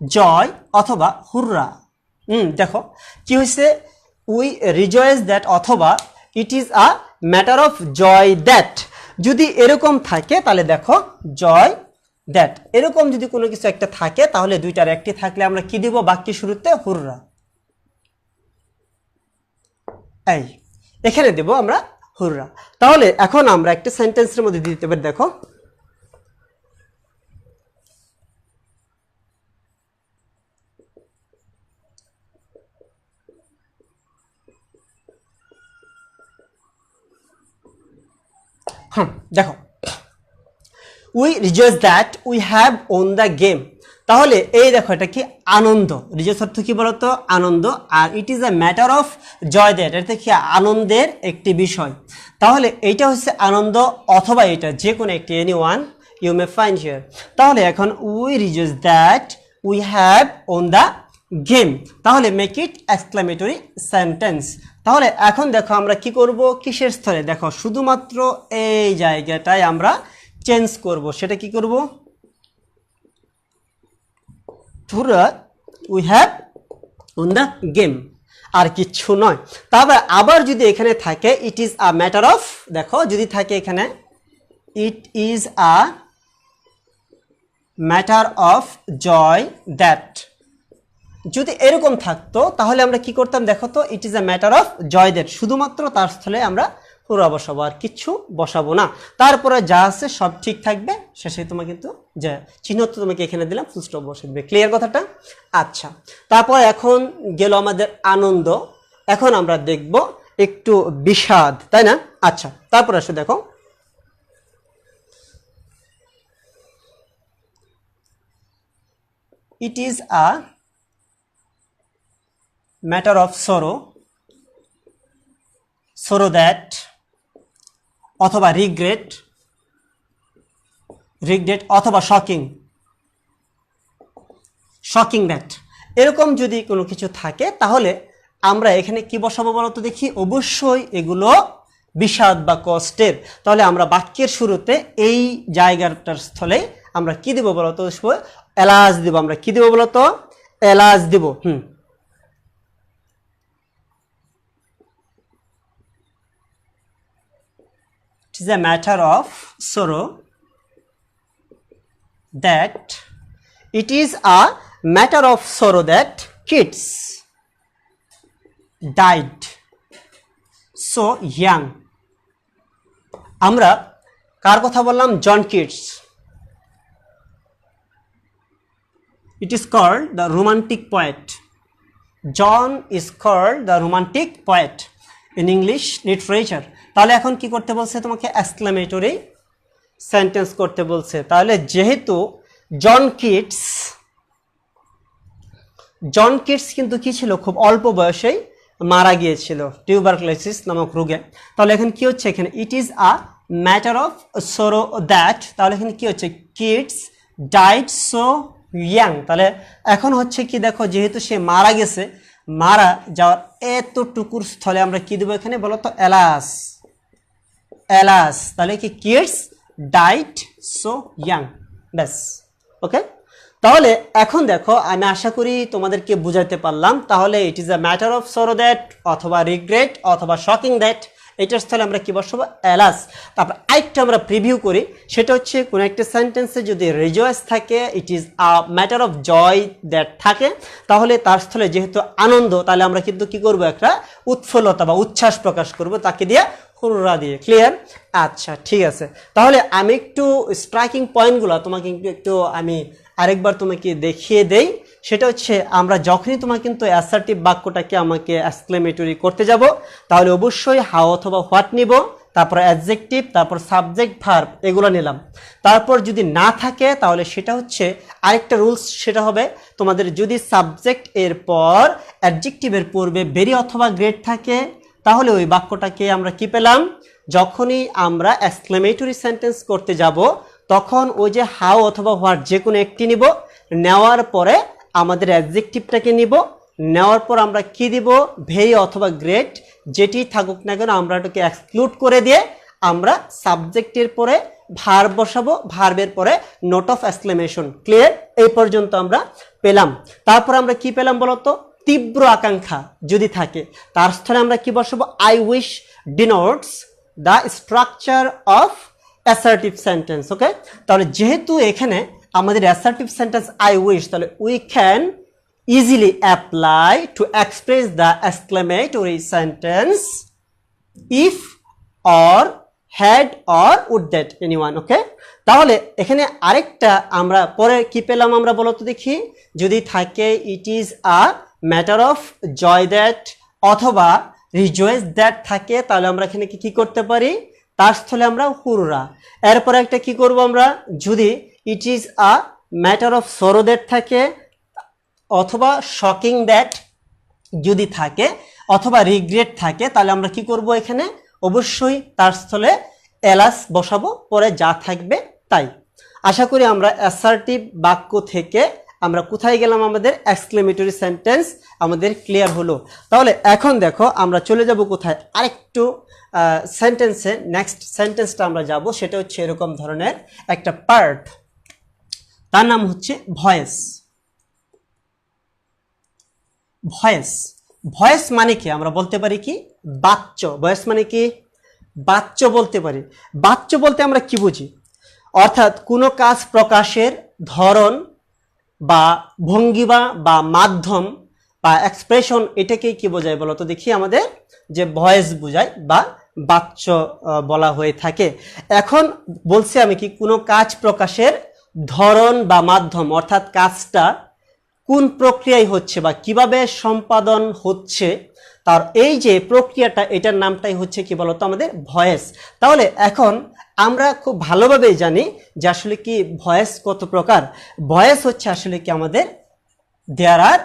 joy অথবা হুররা। দেখো কি হয়েছে, উই রিজয়েস দ্যাট অথবা it is a matter of joy that, যদি এরকম থাকে তাহলে দেখো জয় দ্যাট, এরকম যদি কোনো কিছু একটা থাকে তাহলে দুইটার একটি থাকলে আমরা কি দিব বাক্যের শুরুতে, হুররা। এই এখানে দেব আমরা হুররা। তাহলে এখন আমরা একটা সেন্টেন্সের মধ্যে দিতে পারি, দেখো দেখো we rejoice that we have won the game. তাহলে এই দেখো এটা কি আনন্দ, রিজয়েস অর্থ কি বলতো আনন্দ, আর it is a matter of joy that এটা কি আনন্দের একটি বিষয়। তাহলে এইটা হচ্ছে আনন্দ অথবা এটা যে কোনো একটি, any one you may find here. তাহলে এখন we rejoice that we have won the game, তাহলে মেক ইট এক্সক্লামেটরি সেন্টেন্স। তাহলে এখন দেখো আমরা কি করব, কিসের স্থলে, দেখো শুধুমাত্র এই জায়গাটায় আমরা চেঞ্জ করব। সেটা কি করব, we have on the game, আর কিচ্ছু নয়। তারপর আবার যদি এখানে থাকে it is a matter of, দেখো যদি থাকে এখানে it is a matter of joy that, যদি এরকম থাকতো তাহলে আমরা কি করতাম, দেখো তো it is a matter of joy that, শুধুমাত্র তার স্থলে আমরা পুরো বসাবো, আর কিচ্ছু বসাবো না। তারপরে যা আছে সব ঠিক থাকবে, শেষে তোমাকে কিন্তু যে চিহ্ন তোমাকে এখানে দিলাম ফুল স্টপ বসে দেবে। ক্লিয়ার কথাটা? আচ্ছা, তারপর এখন গেল আমাদের আনন্দ, এখন আমরা দেখব একটু বিষাদ, তাই না? আচ্ছা, তারপর আসে দেখো ইট is a matter of sorrow that অথবা রিগ্রেট অথবা শকিং দ্যাট, এরকম যদি কোনো কিছু থাকে তাহলে আমরা এখানে কি বসাবো বলতো দেখি? অবশ্যই এগুলো বিষাদ বা কষ্টের। তাহলে আমরা বাক্যের শুরুতে এই জায়গাটার স্থলে আমরা কি দিব বলতো? এলাজ দিব। আমরা কি দিব বলতো? এলাজ দিব। It is a matter of sorrow that kids died so young. আমরা কার কথা বললাম? John Keats. It is called the romantic poet. John is called the romantic poet in English literature. তাহলে এখন কি করতে বলছে তোমাকে? এক্সক্লেমেটরি সেন্টেন্স করতে বলছে। তাহলে যেহেতু জন কিটস কিন্তু কি ছিল? খুব অল্প বয়সেই মারা গিয়েছিল টিউবারকুলোসিস নামক রোগে। তাহলে এখন কি হচ্ছে? এখানে it is a matter of sorrow that, তাহলে এখানে কি হচ্ছে? Kids died so young. তাহলে এখন হচ্ছে কি দেখো, যেহেতু সে মারা গেছে, মারা যাওয়ার এতটুকুর স্থলে আমরা কি দেবো এখানে বলো তো? এলাস। তাহলে কি? কিডস ডাইড সো ইয়াং, ব্যাস। ওকে, তাহলে এখন দেখো, আমি আশা করি তোমাদেরকে বুঝাতে পারলাম। তাহলে ইট is a matter of sorrow that অথবা রিগ্রেট অথবা শকিং দ্যাট, এটার স্থলে আমরা কি বসাবো? এলাস। তারপর আরেকটা আমরা প্রিভিউ করি, সেটা হচ্ছে কোনো একটা সেন্টেন্সে যদি রিজয়েস থাকে, it is a matter of joy that থাকে, তাহলে তার স্থলে যেহেতু আনন্দ, তাহলে আমরা কিন্তু কি করব? একটা উৎফুল্লতা বা উচ্ছ্বাস প্রকাশ করব তাকে দিয়ে, হুররা দিয়ে। ক্লিয়ার? আচ্ছা, ঠিক আছে। তাহলে আমি একটু স্ট্রাইকিং পয়েন্টগুলো তোমাকে একটু আমি আরেকবার তোমাকে দেখিয়ে দেই। সেটা হচ্ছে, আমরা যখনই তোমাকে কিন্তু অ্যাসার্টিভ বাক্যটাকে আমাকে এক্সক্লেমেটরি করতে যাব, তাহলে অবশ্যই হাউ অথবা হোয়াট নিব, তারপর অ্যাডজেক্টিভ, তারপর সাবজেক্ট, ভার্ব, এগুলো নিলাম। তারপর যদি না থাকে তাহলে সেটা হচ্ছে আরেকটা রুলস, সেটা হবে তোমাদের যদি সাবজেক্ট এর পর অ্যাডজেক্টিভের পূর্বে ভেরি অথবা গ্রেট থাকে, তাহলে ওই বাক্যটাকে আমরা কি পেলাম? যখনই আমরা এক্সক্লেমেটরি সেন্টেন্স করতে যাব, তখন ওই যে হাউ অথবা হোয়াট যে কোনো একটি নিব, নেওয়ার পরে আমাদের অ্যাডজেক্টিভটাকে নিব, নেওয়ার পর আমরা কি দিব? ভেরি অথবা গ্রেট, যেটি থাকুক না কেন আমরা এটাকে এক্সক্লুড করে দিয়ে আমরা সাবজেক্টের পরে ভার্ব বসাবো, ভার্বের পরে নোট অফ এক্সক্লেমেশন। ক্লিয়ার? এই পর্যন্ত আমরা পেলাম। তারপর আমরা কি পেলাম বলতো? তীব্র আকাঙ্ক্ষা যদি থাকে, তার স্থলে আমরা কি বসাবো? I wish denotes the structure of assertive sentence. Okay, তাহলে যেহেতু এখানে আমাদের অ্যাসার্টিভ সেন্টেন্স আই উইশ, তাহলে we can easily apply to express the exclamatory sentence if or had or would that anyone. ওকে, তাহলে এখানে আরেকটা আমরা পরে কি পেলাম আমরা বলো তো দেখি? যদি থাকে it is a matter of joy that অথবা রিজয়েস দ্যাট থাকে, তাহলে আমরা এখানে কি করতে পারি? তার স্থলে আমরা হুররা। এরপরে একটা কি করব আমরা? যদি ইট is a matter of sorrow that থাকে অথবা শকিং দ্যাট যদি থাকে অথবা রিগ্রেট থাকে, তাহলে আমরা কি করব? এখানে অবশ্যই তার স্থলে এলাস বসাবো, পরে যা থাকবে তাই। আশা করি আমরা অ্যাসার্টিভ বাক্য থেকে আমরা কোথায় গেলাম? আমাদের এক্সক্লেমেটরি সেন্টেন্স আমাদের ক্লিয়ার হলো। তাহলে এখন দেখো আমরা চলে যাব কোথায়? আরেকটু সেন্টেন্সে, নেক্সট সেন্টেন্সটা আমরা যাব, সেটা হচ্ছে এরকম ধরনের একটা পার্ট, তার নাম হচ্ছে ভয়েস। ভয়েস মানে কি? আমরা বলতে পারি কি? বাচ্য। ভয়েস মানে কি? বাচ্য বলতে পারি। বাচ্য বলতে আমরা কি বুঝি? অর্থাৎ কোনো কাজ প্রকাশের ধরন বা ভঙ্গিমা বা মাধ্যম বা এক্সপ্রেশন, এটাকেই কি বোঝায় বলো তো দেখি? আমাদের যে ভয়েস বোঝায় বা বাচ্য বলা হয়ে থাকে। এখন বলছি আমি কি, কোনো কাজ প্রকাশের ধরন বা মাধ্যম, অর্থাৎ কাজটা কোন প্রক্রিয়ায় হচ্ছে বা কিভাবে সম্পাদন হচ্ছে, তার এই যে প্রক্রিয়াটা, এটার নামটাই হচ্ছে কি বলতো? আমাদের ভয়েস। তাহলে এখন আমরা খুব ভালোভাবে জানি যে আসলে কি ভয়েস কত প্রকার। ভয়েস হচ্ছে আসলে কি আমাদের, there are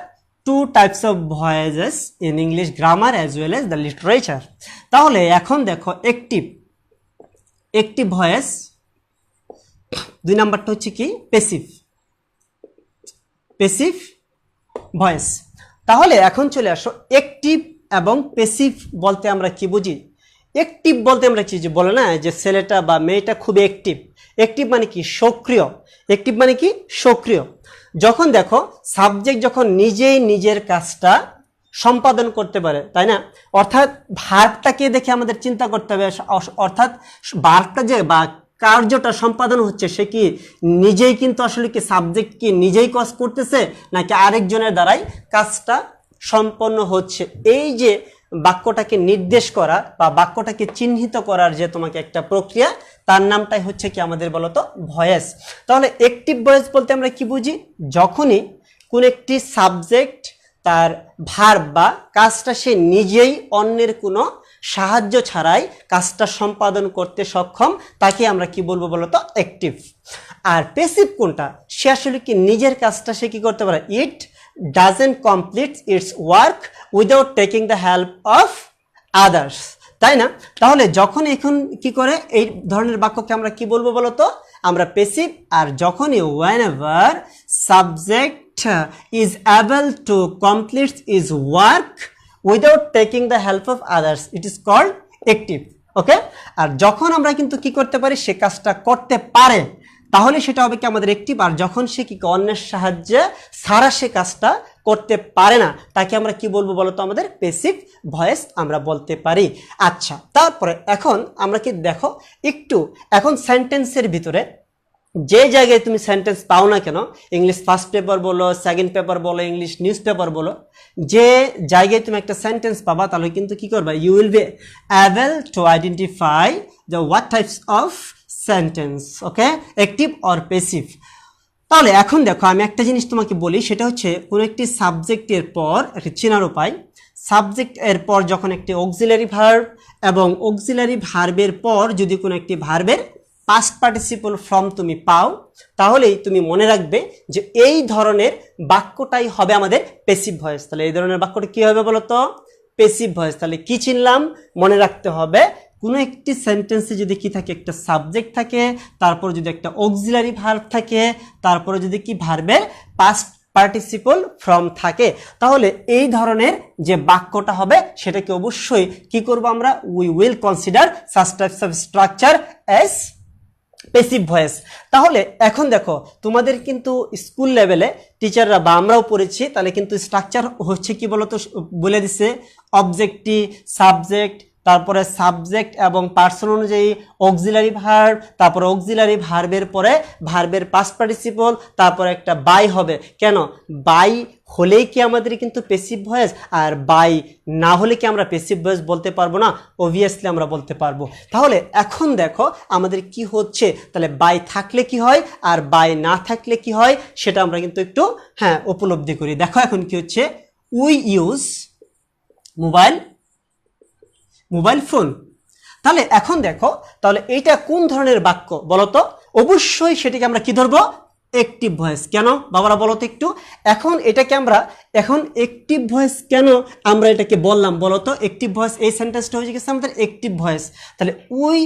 two types of voices in English grammar as well as the literature. তাহলে এখন দেখো, অ্যাক্টিভ অ্যাক্টিভ ভয়েস, 2 নাম্বারটা হচ্ছে কি প্যাসিভ ভয়েস। তাহলে এখন চলে আসো অ্যাক্টিভ এবং প্যাসিভ বলতে আমরা কি বুঝি। অ্যাক্টিভ বলতে আমরা কি যে বলে না যে ছেলেটা বা মেয়েটা খুব অ্যাক্টিভ। অ্যাক্টিভ মানে কি সক্রিয়। অ্যাক্টিভ মানে কি সক্রিয়। যখন দেখো সাবজেক্ট যখন নিজেই নিজের কাজটা সম্পাদন করতে পারে, তাই না, অর্থাৎ ভার্বটাকে দেখে আমাদের চিন্তা করতে হবে, অর্থাৎ ভার্বটা যে বা কার্যটা সম্পাদন হচ্ছে সে কি নিজেই কিন্তু আসলে কি সাবজেক্ট কি নিজেই কাজ করতেছে নাকি আরেকজনের দ্বারাই কাজটা সম্পন্ন হচ্ছে। এই যে বাক্যটাকে নির্দেশ করা বা বাক্যটাকে চিহ্নিত করার যে তোমাকে একটা প্রক্রিয়া, তার নামটাই হচ্ছে কি আমাদের বলতো ভয়েস। তাহলে অ্যাক্টিভ ভয়েস বলতে আমরা কি বুঝি, যখনই কোন একটি সাবজেক্ট তার ভার্ব বা কাজটা সে নিজেই অন্যের কোনো সাহায্য ছাড়াই কাজটা সম্পাদন করতে সক্ষম, তাকে আমরা কি বলবো বলতো অ্যাক্টিভ। আর প্যাসিভ কোনটা, সে আসলে কি নিজের কাজটা সে কি করতে পারে, it doesn't complete it's work without taking the help of others, তাই না। তাহলে যখন এখন কি করে এই ধরনের বাক্যকে আমরা কি বলবো বলতো, আমরা প্যাসিভ। আর যখনই whenever subject is able to complete his work without taking the help of others, it is called active, ওকে। আর যখন আমরা কিন্তু কি করতে পারি, সে কাজটা করতে পারে, তাহলে সেটা হবে কি আমাদের অ্যাক্টিভ। আর যখন সে কি অন্যের সাহায্যে ছাড়া সে কাজটা করতে পারে না, তাকে আমরা কি বলবো বলতো, আমাদের প্যাসিভ ভয়েস আমরা বলতে পারি। আচ্ছা, তারপরে এখন আমরা কি দেখো একটু এখন সেন্টেন্সের ভিতরে যে জায়গায় তুমি সেন্টেন্স পাও না কেন, ইংলিশ ফার্স্ট পেপার বলো, সেকেন্ড পেপার বলো, ইংলিশ নিউজ পেপার বলো, যে জায়গায় তুমি একটা সেন্টেন্স পাবা, তাহলে কিন্তু কি করবা, you will be able to identify the what types of sentence, okay, active or passive. তাহলে এখন দেখো আমি একটা জিনিস তোমাকে বলি, সেটা হচ্ছে কোনো একটি সাবজেক্টের পর একটি চেনার উপায়, সাবজেক্ট এর পর যখন একটি অক্সিলারি ভার্ব এবং অক্সিলারি ভার্বের পর যদি কোনো একটি ভার্বের পাস্ট পার্টিসিপল ফর্ম তুমি পাও, তাহলেই তুমি মনে রাখবে যে এই ধরনের বাক্যটাই হবে আমাদের প্যাসিভ ভয়েস। তাহলে এই ধরনের বাক্যটা কি হবে বলতো, প্যাসিভ ভয়েস। তাহলে কি চিনলাম, মনে রাখতে হবে কোনো একটি সেন্টেন্সে যদি কি থাকে, একটা সাবজেক্ট থাকে, তারপর যদি একটা অক্সিলারি ভার্ব থাকে, তারপরে যদি কি ভার্বের পাস্ট পার্টিসিপল ফর্ম থাকে, তাহলে এই ধরনের যে বাক্যটা হবে সেটাকে অবশ্যই কি করব আমরা, we will consider such types of structure as passive voice. তাহলে এখন দেখো তোমাদের কিন্তু স্কুল লেভেলে টিচাররা বা আমরাও পড়েছি, তাহলে কিন্তু স্ট্রাকচার হচ্ছে কি বলতো, বলে দিছে অবজেক্টিভ, সাবজেক্ট, তারপরে সাবজেক্ট এবং পার্সন অনুযায়ী অক্সিলারি ভার্ব, তারপরে অক্সিলারি ভার্বের পরে ভার্বের পাস্ট পার্টিসিপল, তারপরে একটা বাই হবে। কেন বাই হলেই কি আমাদের কিন্তু প্যাসিভ ভয়েস, আর বাই না হলে কি আমরা প্যাসিভ ভয়েস বলতে পারবো না? অবভিয়াসলি আমরা বলতে পারবো। তাহলে এখন দেখো আমাদের কি হচ্ছে, তাহলে বাই থাকলে কি হয় আর বাই না থাকলে কি হয় সেটা আমরা কিন্তু একটু উপলব্ধি করি। দেখো এখন কি হচ্ছে, উই ইউজ মোবাইল ফোন। তাহলে এখন দেখো, তাহলে এইটা কোন ধরনের বাক্য বলতো, অবশ্যই সেটাকে আমরা কি ধরবো, অ্যাক্টিভ ভয়েস। কেন বাবারা বলতো একটু, এখন এটাকে আমরা এখন অ্যাক্টিভ ভয়েস কেন আমরা এটাকে বললাম বলতো, অ্যাক্টিভ ভয়েস এই সেন্টেন্সটা হয়ে গেছে আমাদের অ্যাক্টিভ ভয়েস। তাহলে উই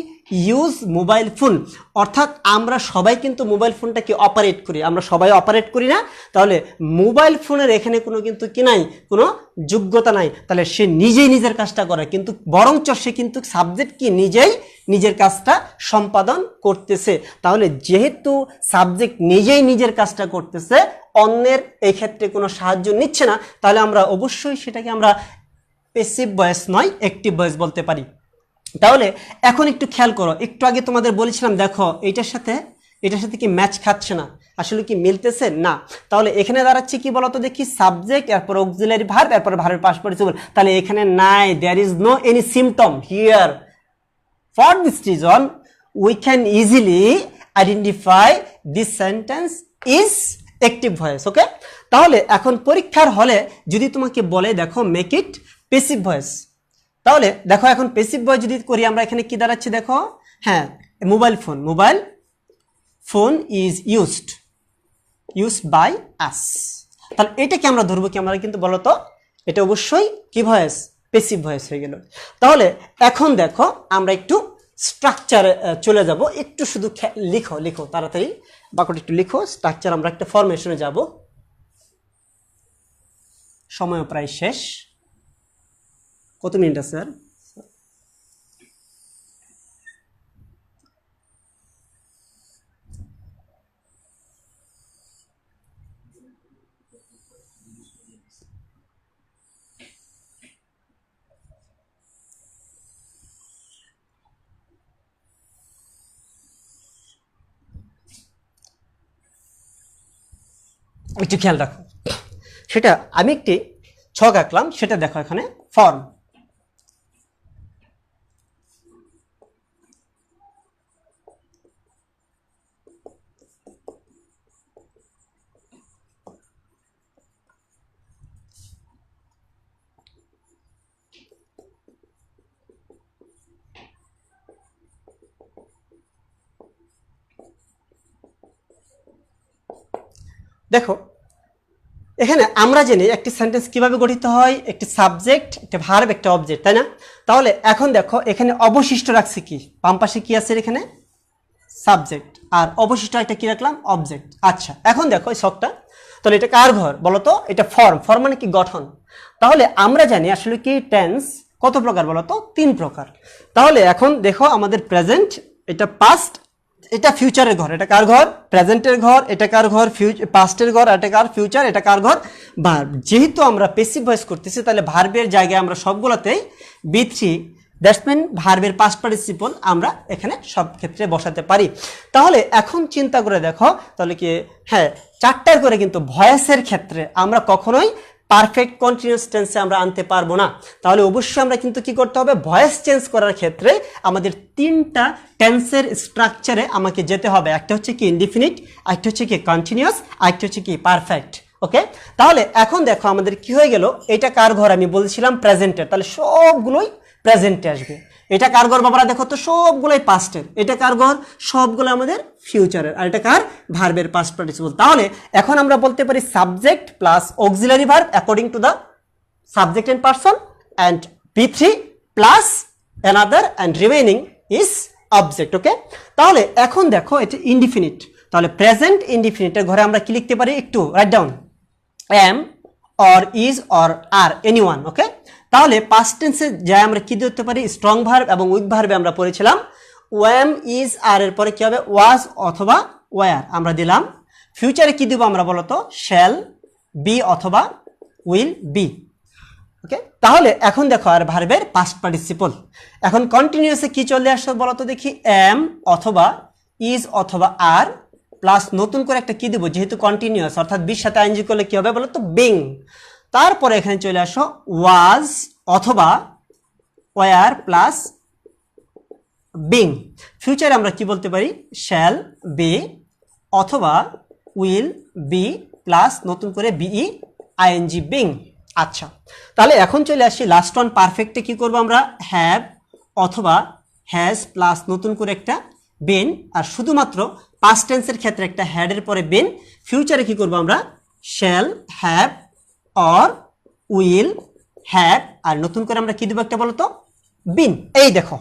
ইউজ মোবাইল ফোন, অর্থাৎ আমরা সবাই কিন্তু মোবাইল ফোনটাকে অপারেট করি, আমরা সবাই অপারেট করি না। তাহলে মোবাইল ফোনের এখানে কোনো কিন্তু কি নাই, কোনো যোগ্যতা নাই, তাহলে সে নিজেই নিজের কাজটা করে, কিন্তু বরঞ্চ সে কিন্তু সাবজেক্ট কি নিজেই নিজের কাজটা সম্পাদন করতেছে। তাহলে যেহেতু সাবজেক্ট নিজেই নিজের কাজটা করতেছে, অন্যের এই ক্ষেত্রে কোনো সাহায্য নিচ্ছে না, তাহলে আমরা অবশ্যই সেটাকে আমরা প্যাসিভ ভয়েস নয় অ্যাক্টিভ ভয়েস বলতে পারি। তাহলে এখন একটু খেয়াল করো, একটু আগে তোমাদের বলেছিলাম দেখো এটার সাথে কি ম্যাচ খাচ্ছে না, আসলে কি মিলতেছে না। তাহলে এখানে দাঁড়াচ্ছে কি বলতো দেখি, সাবজেক্ট, এরপর অক্সিলারি ভার্ব, এরপর ভার্বের পাস্ট পার্টিসিপল। তাহলে এখানে নাই, there is no any symptom here. For this reason, we can easily identify this sentence is active voice, okay? তাহলে এখন পরীক্ষার হলে যদি তোমাকে বলে দেখো make it passive voice, তাহলে দেখো এখন passive voice যদি করি আমরা, এখানে কি দাঁড়াচ্ছে দেখো, mobile phone is used by us। তাহলে এটাকে আমরা ধরবো কি, আমরা কিন্তু বলতো এটা অবশ্যই কি ভয়েস, প্যাসিভ ভয়েস হয়ে গেল। তাহলে এখন দেখো আমরা একটু স্ট্রাকচারে চলে যাব, একটু শুধু লিখো লিখো তাড়াতাড়ি বাক্যটি একটু লিখো। স্ট্রাকচার আমরা একটা ফরমেশনে যাব, সময় প্রায় শেষ। কত মিনিট আছে স্যার? একটু খেয়াল রাখো, সেটা আমি একটি ছক আঁকলাম, সেটা দেখো এখানে ফর্ম। দেখো এখানে আমরা জানি একটি সেন্টেন্স কিভাবে গঠিত হয়, একটি সাবজেক্ট, একটা ভার্ব, একটা অবজেক্ট, তাই না? তাহলে এখন দেখো এখানে অবশিষ্ট রাখছি কি, বাম পাশে কি আছে এখানে? সাবজেক্ট, আর অবশিষ্ট একটা কি রাখলাম? অবজেক্ট। আচ্ছা এখন দেখো এই ছকটা, তাহলে এটা কার ঘর বলো তো? এটা ফর্ম। ফর্ম মানে কি? গঠন। তাহলে আমরা জানি আসলে কি টেন্স কত প্রকার বলো তো? 3 প্রকার। তাহলে এখন দেখো আমাদের প্রেজেন্ট, এটা পাস্ট, এটা ফিউচারের ঘর। এটা কার ঘর? প্রেজেন্টের ঘর। এটা কার ঘর? পাস্টের ঘর। এটা কার? ফিউচার। এটা কার ঘর? ভার্ব। যেহেতু আমরা প্যাসিভ ভয়েস করতেছি, তাহলে ভার্বের জায়গায় আমরা সবগুলোতেই বি3 দ্যাটস মিন ভার্বের পাস্ট পার্টিসিপল আমরা এখানে সব ক্ষেত্রে বসাতে পারি। তাহলে এখন চিন্তা করে দেখো, তাহলে কি, হ্যাঁ 4টার করে কিন্তু ভয়েসের ক্ষেত্রে আমরা কখনোই পারফেক্ট কন্টিনিউয়াস টেন্সে আমরা আনতে পারবো না। তাহলে অবশ্যই আমরা কিন্তু কি করতে হবে? ভয়েস চেঞ্জ করার ক্ষেত্রে আমাদের 3টা টেন্সের স্ট্রাকচারে আমাকে যেতে হবে। একটা হচ্ছে কি ইনডিফিনিট, একটা হচ্ছে কি কন্টিনিউয়াস, একটা হচ্ছে কি পারফেক্ট। ওকে, তাহলে এখন দেখো আমাদের কি হয়ে গেল? এটা কার ঘর? আমি বলছিলাম প্রেজেন্টের, তাহলে সবগুলোই প্রেজেন্টে আসবে। এটা কার ঘর বাবারা? দেখো তো সবগুলোই পাস্টের। এটা কার ঘর? সবগুলো আমাদের ফিউচারের। আর এটা কার? ভার্বের পাস্ট পার্টিসিপল। তাহলে এখন আমরা বলতে পারি subject plus auxiliary verb according to the subject and person, and B3 plus another and remaining is object. Okay, তাহলে এখন দেখো এটা ইনডিফিনিট, তাহলে প্রেজেন্ট ইনডিফিনিটের ঘরে আমরা কি লিখতে পারি? একটু write down, am or is or are anyone. Okay, তাহলে পাস্ট টেন্সে যাই আমরা কি দিতে পারি? স্ট্রং ভার্ব এবং উইক ভার্বে আমরা পড়েছিলাম ওয়াম ইজ আর এর পরে কি হবে? ওয়াজ অথবা ওয়ার আমরা দিলাম। ফিউচারে কি দিব আমরা বলতো? শ্যাল বি অথবা উইল বি। ওকে, তাহলে এখন দেখো আর ভার্বের পাস্ট পার্টিসিপল। এখন কন্টিনিউয়াসে কি চলে আসছে বলতো দেখি? এম অথবা ইজ অথবা আর প্লাস নতুন করে একটা কি দিব? যেহেতু কন্টিনিউয়াস অর্থাৎ বির সাথে আইএনজি করলে কি হবে বলতো? বিং। তারপরে এখানে চলে আসো ওয়াজ অথবা ওয়ার প্লাস বিং। ফিউচারে আমরা কি বলতে পারি? শ্যাল বি অথবা উইল বি প্লাস নতুন করে বিই আইএনজি বিং। আচ্ছা, তাহলে এখন চলে আসি লাস্ট ওয়ান পারফেক্টে কি করব আমরা? হ্যাভ অথবা হ্যাজ প্লাস নতুন করে একটা বিন, আর শুধুমাত্র পাস্ট টেন্সের ক্ষেত্রে একটা হ্যাডের পরে বিন। ফিউচারে কি করব আমরা? Shall have or will have, আর নতুন করে আমরা কি দেবো একটা বলতো? বিন। এই দেখো,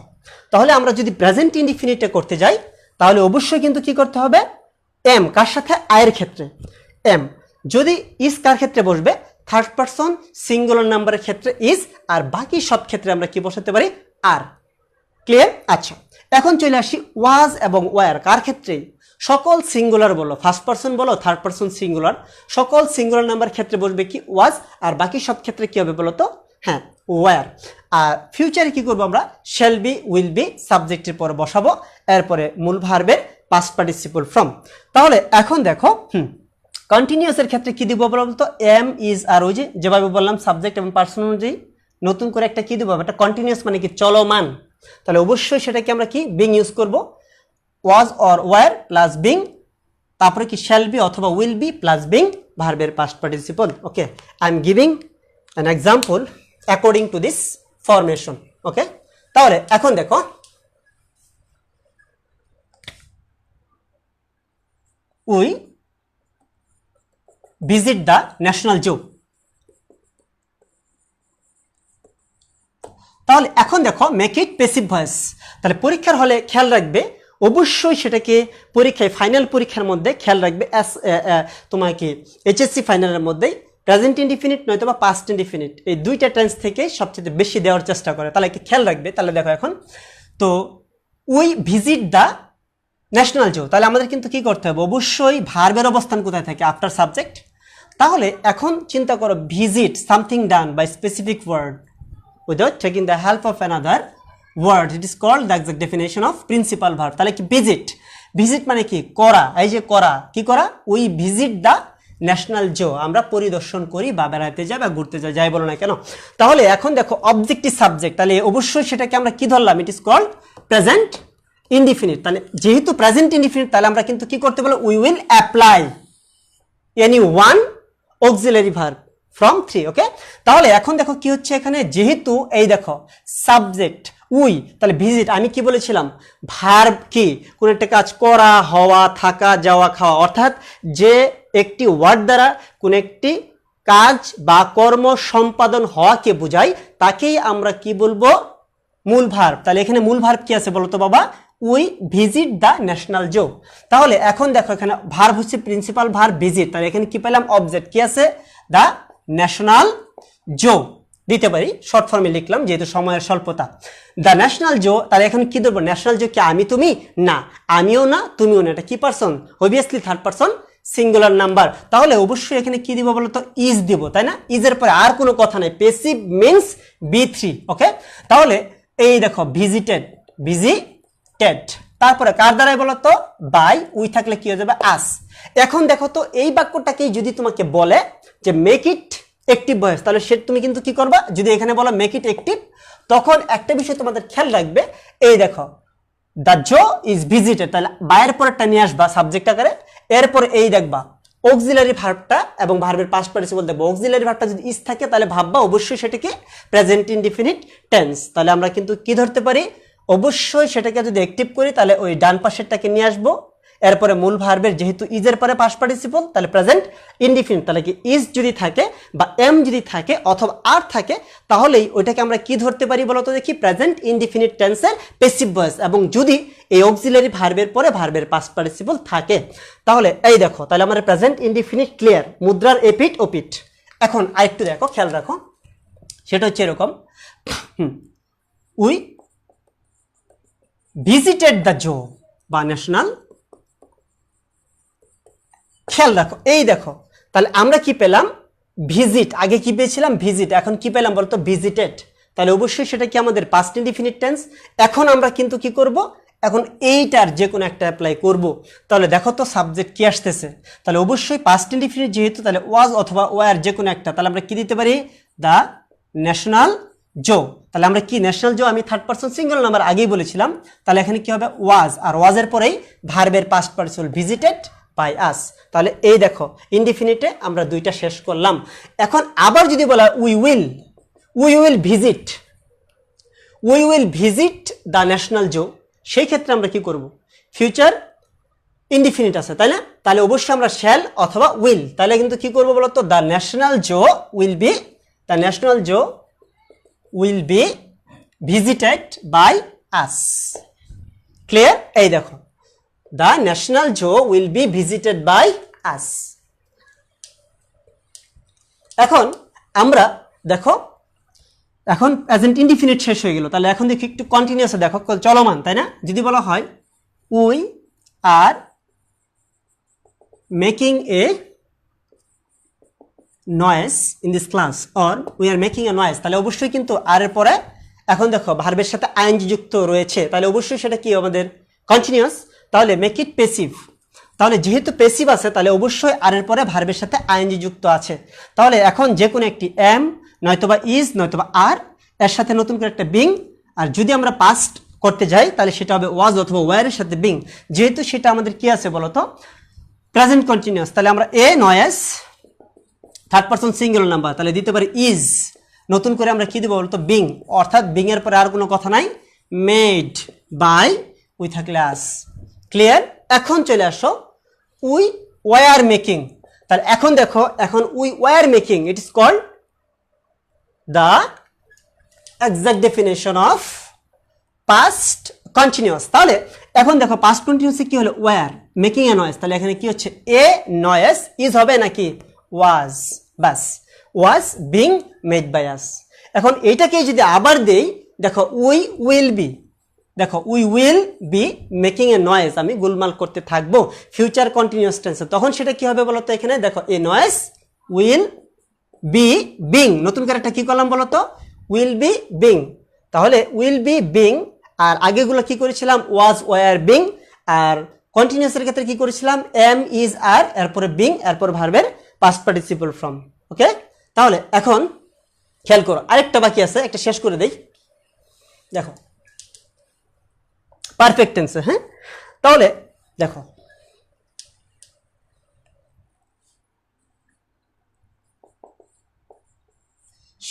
তাহলে আমরা যদি প্রেজেন্ট ইনডিফিনিটে করতে যাই তাহলে অবশ্যই কিন্তু কি করতে হবে? এম কার সাথে? আয়ের ক্ষেত্রে এম। যদি ইজ কার ক্ষেত্রে বসবে? থার্ড পারসন সিঙ্গুলার নাম্বারের ক্ষেত্রে ইজ, আর বাকি সব ক্ষেত্রে আমরা কি বসাতে পারি? আর। ক্লিয়ার? আচ্ছা, এখন চলে আসি ওয়াজ এবং ওয়ার কার ক্ষেত্রে? সকল সিঙ্গুলার বলো, ফার্স্ট পারসন বলো, থার্ড পারসন সিঙ্গুলার, সকল সিঙ্গুলার নাম্বার ক্ষেত্রে বসবে কি? ওয়াজ, আর বাকি সব ক্ষেত্রে কি হবে বলো তো? হ্যাঁ ওয়ার। আর ফিউচারে কি করবো আমরা? শ্যাল বি উইল বি সাবজেক্টের পরে বসাবো, এরপরে মূল ভার্বের পাস্ট পার্টিসিপল ফ্রম। তাহলে এখন দেখো কন্টিনিউয়াসের ক্ষেত্রে কি দিব বলতো? এম ইজ আর, ওই যেভাবে বললাম সাবজেক্ট এবং পার্সন অনুযায়ী নতুন করে একটা কি দিব? এটা কন্টিনিউয়াস মানে কি? চলমান। তাহলে অবশ্যই সেটাকে আমরা কি? বিং ইউজ করব। Was or were plus being, তারপরে কি? শ্যাল বি অথবা উইল বি প্লাস বিং ভার্বের past participle. Okay, I am giving an example according to this formation. Okay, তাহলে এখন দেখো we visit the national zoo. তাহলে এখন দেখো মেক ইট প্যাসিভ ভয়েস। তাহলে পরীক্ষার হলে খেয়াল রাখবে, অবশ্যই সেটাকে পরীক্ষায় ফাইনাল পরীক্ষার মধ্যে খেয়াল রাখবে, তোমাকে এইচএসসি ফাইনালের মধ্যেই প্রেজেন্ট ইনডিফিনিট নয়তো বা পাস্ট ইনডিফিনিট এই দুইটা টেন্স থেকে সবচেয়ে বেশি দেওয়ার চেষ্টা করে। তাহলে কি খেয়াল রাখবে। তাহলে দেখো এখন তো উই ভিজিট দ্য ন্যাশনাল জু, তাহলে আমাদের কিন্তু কি করতে হবে, অবশ্যই ভার্বের অবস্থান কোথায় থাকে, আফটার সাবজেক্ট। তাহলে এখন চিন্তা করো, visit something done by specific word without taking the help of another word, it is called the exact definition of principal verb. তাহলে কি ভিজিট, ভিজিট মানে কি করা, এই যে করা, কি করা, উই ভিজিট দ্য ন্যাশনাল জু, আমরা পরিদর্শন করি বা বেড়াতে যাই বা ঘুরতে যাই, যাই বলো না কেন। তাহলে এখন দেখো অবজেক্টিভ সাবজেক্ট, তাহলে অবশ্যই সেটাকে আমরা কি ধরলাম, it is called present indefinite. তাহলে যেহেতু প্রেজেন্ট ইনডিফিনিট, তাহলে আমরা কিন্তু কি করতে বলো, we will apply any one auxiliary verb from 3। ওকে, তাহলে এখন দেখো কি হচ্ছে এখানে, যেহেতু এই দেখো সাবজেক্ট উই, তাহলে ভিজিট, আমি কি বলেছিলাম, ভার্ব কি, কোন একটা কাজ করা, হওয়া, থাকা, যাওয়া, খাওয়া, অর্থাৎ যে একটি ওয়ার্ড দ্বারা কোন একটি কাজ বা কর্ম সম্পাদন হওয়াকে বোঝায় তাকেই আমরা কি বলবো, মূল ভার্ব। তাহলে এখানে মূল ভার্ব কি আছে বলতো বাবা, উই ভিজিট দ্য ন্যাশনাল জু। তাহলে এখন দেখো এখানে ভার্ব হচ্ছে প্রিন্সিপাল ভার্ব ভিজিট, তাহলে এখানে কি পেলাম, অবজেক্ট কি আছে, দ্য ন্যাশনাল জু দিতে পারি, শর্ট ফর্মে লিখলাম যেহেতু সময়ের স্বল্পতা, দ্য ন্যাশনাল জু। তাহলে এখন কি ধরবো, ন্যাশনাল জু কি আমি তুমি, না আমিও না তুমিও না, এটা কি person, obviously third person singular number. তাহলে অবশ্যই এখানে কি দিব বলতো, ইজ দিব, তাই না, ইজের পরে আর কোনো কথা নাই, প্যাসিভ মিন্স B3। ওকে, তাহলে এই দেখো ভিজিটেড, ভিজিটেড, তারপরে কার দ্বারাই বলতো, বাই, উই থাকলে কি হয়ে যাবে, আস। এখন দেখো তো এই বাক্যটাকেই যদি তোমাকে বলে যে মেক ইট অ্যাক্টিভ ভয়েস, তাহলে সে তুমি কিন্তু কি করবা, যদি এখানে বলো মেক ইট অ্যাক্টিভ, তখন একটা বিষয় তোমাদের খেয়াল রাখবে, এই দেখো দ্য জো ইজ ভিজিটেড, তাহলে বায়ের পরেরটা নিয়ে আসবা সাবজেক্ট আকারে, এরপরে এই দেখবা অক্সিলারি ভার্বটা এবং ভার্বের পাস্ট পার্টিসিপল দেখবো, অক্সিলারি ভার্বটা যদি ইজ থাকে তাহলে ভাববা অবশ্যই সেটাকে প্রেজেন্ট ইনডিফিনিট টেন্স। তাহলে আমরা কিন্তু কি ধরতে পারি, অবশ্যই সেটাকে যদি অ্যাক্টিভ করি তাহলে ওই ডান পাশেরটাকে নিয়ে আসবো, এরপরে মূল ভার্বের যেহেতু ইজের পরে পাস্ট পার্টিসিপল তাহলে প্রেজেন্ট ইনডিফিনিট, তাহলে কি ইজ যদি থাকে বা এম যদি থাকে অথবা আর থাকে, তাহলেই ওইটাকে আমরা কি ধরতে পারি বলতো দেখি, প্রেজেন্ট ইনডিফিনিট টেন্সের প্যাসিভ ভয়েস। এবং যদি এই অক্সিলারি ভার্বের পরে ভার্বের পাস্ট পার্টিসিপল থাকে, তাহলে এই দেখো, তাহলে আমাদের প্রেজেন্ট ইনডিফিনিট ক্লিয়ার, মুদ্রার এপিট ওপিট। এখন আরেকটু দেখো, খেয়াল রাখো, সেটা হচ্ছে এরকম, উই ভিজিটেড দ্য জু বা ন্যাশনাল, খেয়াল রাখো, এই দেখো তাহলে আমরা কি পেলাম, ভিজিট, আগে কি পেয়েছিলাম ভিজিট, এখন কি পেলাম বলতো ভিজিটেড, তাহলে অবশ্যই সেটা কি আমাদের পাস্ট ইনডিফিনিট টেন্স। এখন আমরা কিন্তু কি করব, এখন এইটার যে কোনো একটা অ্যাপ্লাই করব। তাহলে দেখো তো সাবজেক্ট কি আসতেছে, তাহলে অবশ্যই পাস্ট ইনডিফিনিট যেহেতু, তাহলে ওয়াজ অথবা ওয়ার যে কোনো একটা, তাহলে আমরা কি দিতে পারি, দ্য ন্যাশনাল জো। তাহলে আমরা কি ন্যাশনাল জো, আমি থার্ড পারসন সিঙ্গুলার নাম্বার আগেই বলেছিলাম, তাহলে এখানে কি হবে, ওয়াজ, আর ওয়াজের পরেই ভার্বের past participle visited by us. তাহলে এই দেখো ইনডিফিনিটে আমরা দুইটা শেষ করলাম। এখন আবার যদি বলা we will visit, we will visit the national zoo, সেই ক্ষেত্রে আমরা কি করব, ফিউচার ইনডিফিনিট আছে তাই না, তাহলে অবশ্যই আমরা শ্যাল অথবা উইল, তাহলে কিন্তু কি করবো বলতো, the national zoo will be, the national zoo will be visited by us. Clear, এই দেখো the national zoo will be visited by us। এখন আমরা দেখো, এখন প্রেজেন্ট ইনডিফিনিট শেষ হয়ে গেল, তাহলে এখন দেখি একটু কন্টিনিউয়াস দেখো, চলমান তাই না। যদি বলা হয় we are making a noise in this class or we are making a noise, তাহলে অবশ্যই কিন্তু আর এর পরে এখন দেখো ভার্বের সাথে আইএনজি যুক্ত রয়েছে, তাহলে অবশ্যই সেটা কি আমাদের কন্টিনিউয়াস। তাহলে মেক ইট প্যাসিভ, তাহলে যেহেতু প্যাসিভ আছে তাহলে অবশ্যই আর এর পরে ভার্বের সাথে আইএনজি যুক্ত আছে, তাহলে এখন যে কোনো একটি এম নয়তোবা ইজ নয়তোবা আর, এর সাথে নতুন করে একটা বিং, আর যদি আমরা পাস্ট করতে যাই তাহলে সেটা হবে ওয়াজ অথবা ওয়ারের সাথে বিং, যেহেতু সেটা আমাদের কি আছে বলতো প্রেজেন্ট কন্টিনিউয়াস, তাহলে আমরা a noise third person singular number, তাহলে দিতে পারি ইজ, নতুন করে আমরা কি দেবো বলতো বিং, অর্থাৎ বিং এর পরে আর কোনো কথা নাই, মেড বাই উই থাকলে আস। ক্লিয়ার, এখন চলে আসো উই ওয়ার মেকিং, তাহলে এখন দেখো, এখন we were making, it is called the exact definition of past continuous. তাহলে এখন দেখো পাস্ট কন্টিনিউয়াসে কি হলো, ওয়্যার মেকিং এ নয়েজ, তাহলে এখানে কি হচ্ছে, এ নয়েজ ইজ হবে নাকি ওয়াজ, বাস was being made by us. এখন এইটাকে যদি আবার দেই, দেখো উই উইল বি, দেখো we will be making a noise, আমি গোলমাল করতে থাকবো ফিউচার কন্টিনিউয়াস টেন্সে, তখন সেটা কি হবে বলতো, এখানে দেখো a noise will be being, নতুন করে একটা কি করলাম বলতো, উইল বি বিং। তাহলে উইল বি বিং, আর আগেগুলো কি করেছিলাম, ওয়াজ ওয়ার বিং, আর কন্টিনিউয়াসের ক্ষেত্রে কি করেছিলাম, এম ইজ আর, এরপরে বিং, এরপর ভার্বের পাস্ট পার্টিসিপল ফর্ম। ওকে, তাহলে এখন খেয়াল করো আরেকটা বাকি আছে, একটা শেষ করে দেই। দেখো পারফেক্ট টেন্সে, হ্যাঁ, তাহলে দেখো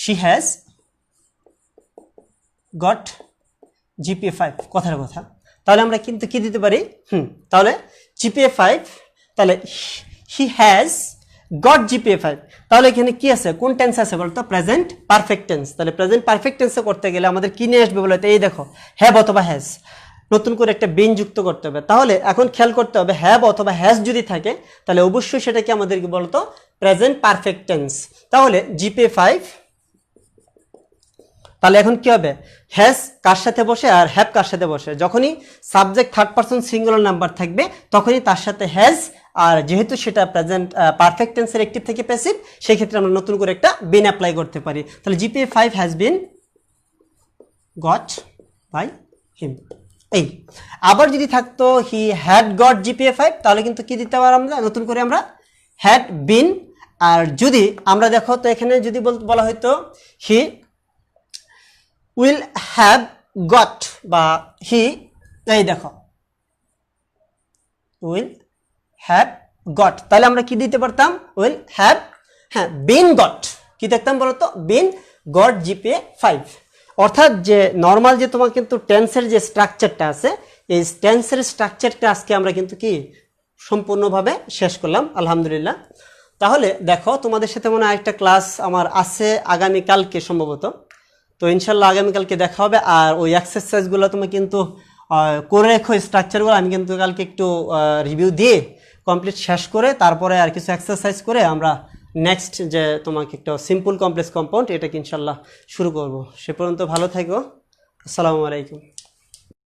she has got GPA 5, কথার কথা, তাহলে আমরা কিন্তু কি দিতে পারি, তাহলে GPA 5, তাহলে he has got GPA 5, তাহলে এখানে কি আছে, কোন টেন্স আছে বলতো, প্রেজেন্ট পারফেক্ট টেন্স। তাহলে প্রেজেন্ট পারফেক্ট টেন্সে করতে গেলে আমাদের কি নিয়ে আসবে বলতো, এই দেখো হ্যাভ অথবা হ্যাজ, নতুন করে একটা বিন যুক্ত করতে হবে। তাহলে এখন খেয়াল করতে হবে, হ্যাভ অথবা হ্যাজ যদি থাকে তাহলে অবশ্যই সেটাকে আমাদেরকে বলতো প্রেজেন্ট পারফেক্ট টেন্স। তাহলে GPA 5, তাহলে এখন কি হবে, হ্যাজ কার সাথে বসে আর হ্যাভ কার সাথে বসে, যখনই subject third person singular number থাকবে তখনই তার সাথে হ্যাজ, আর যেহেতু সেটা প্রেজেন্ট পারফেক্ট টেন্সের অ্যাক্টিভ থেকে প্যাসিভ, সেই ক্ষেত্রে আমরা নতুন করে একটা বিন অ্যাপ্লাই করতে পারি। তাহলে GPA 5 has been got by him. এই আবার যদি থাকতো হি হ্যাড গট GPA 5, তাহলে কিন্তু কি দিতে পারি আমরা, নতুন করে আমরা হ্যাড বিন। আর যদি আমরা দেখো তো এখানে যদি বলা হয়তো হি উইল হ্যাভ গট, বা হি, এই দেখো উইল হ্যাভ গট, তাহলে আমরা কি দিতে পারতাম, উইল হ্যাভ, হ্যাঁ, বিন গট, কি দেখতাম বলতো, বিন গট GPA 5। অর্থাৎ যে নর্মাল যে তোমার কিন্তু টেন্সের যে স্ট্রাকচারটা আছে, এই টেন্সের স্ট্রাকচারটা আজকে আমরা কিন্তু কি সম্পূর্ণভাবে শেষ করলাম, আলহামদুলিল্লাহ। তাহলে দেখো তোমাদের সাথে মনে হয় একটা ক্লাস আমার আছে আগামীকালকে সম্ভবত, তো ইনশাল্লাহ আগামীকালকে দেখা হবে। আর ওই এক্সারসাইজগুলো তুমি কিন্তু করে রেখো, স্ট্রাকচারগুলো আমি কিন্তু কালকে একটু রিভিউ দিয়ে কমপ্লিট শেষ করে তারপরে আর কিছু এক্সারসাইজ করে আমরা নেক্সট যে তোমাকে একটা সিম্পল কমপ্লেক্স কম্পাউন্ড, এটাকে ইনশাল্লাহ শুরু করব। সে পর্যন্ত ভালো থাকো, আসসালামু আলাইকুম।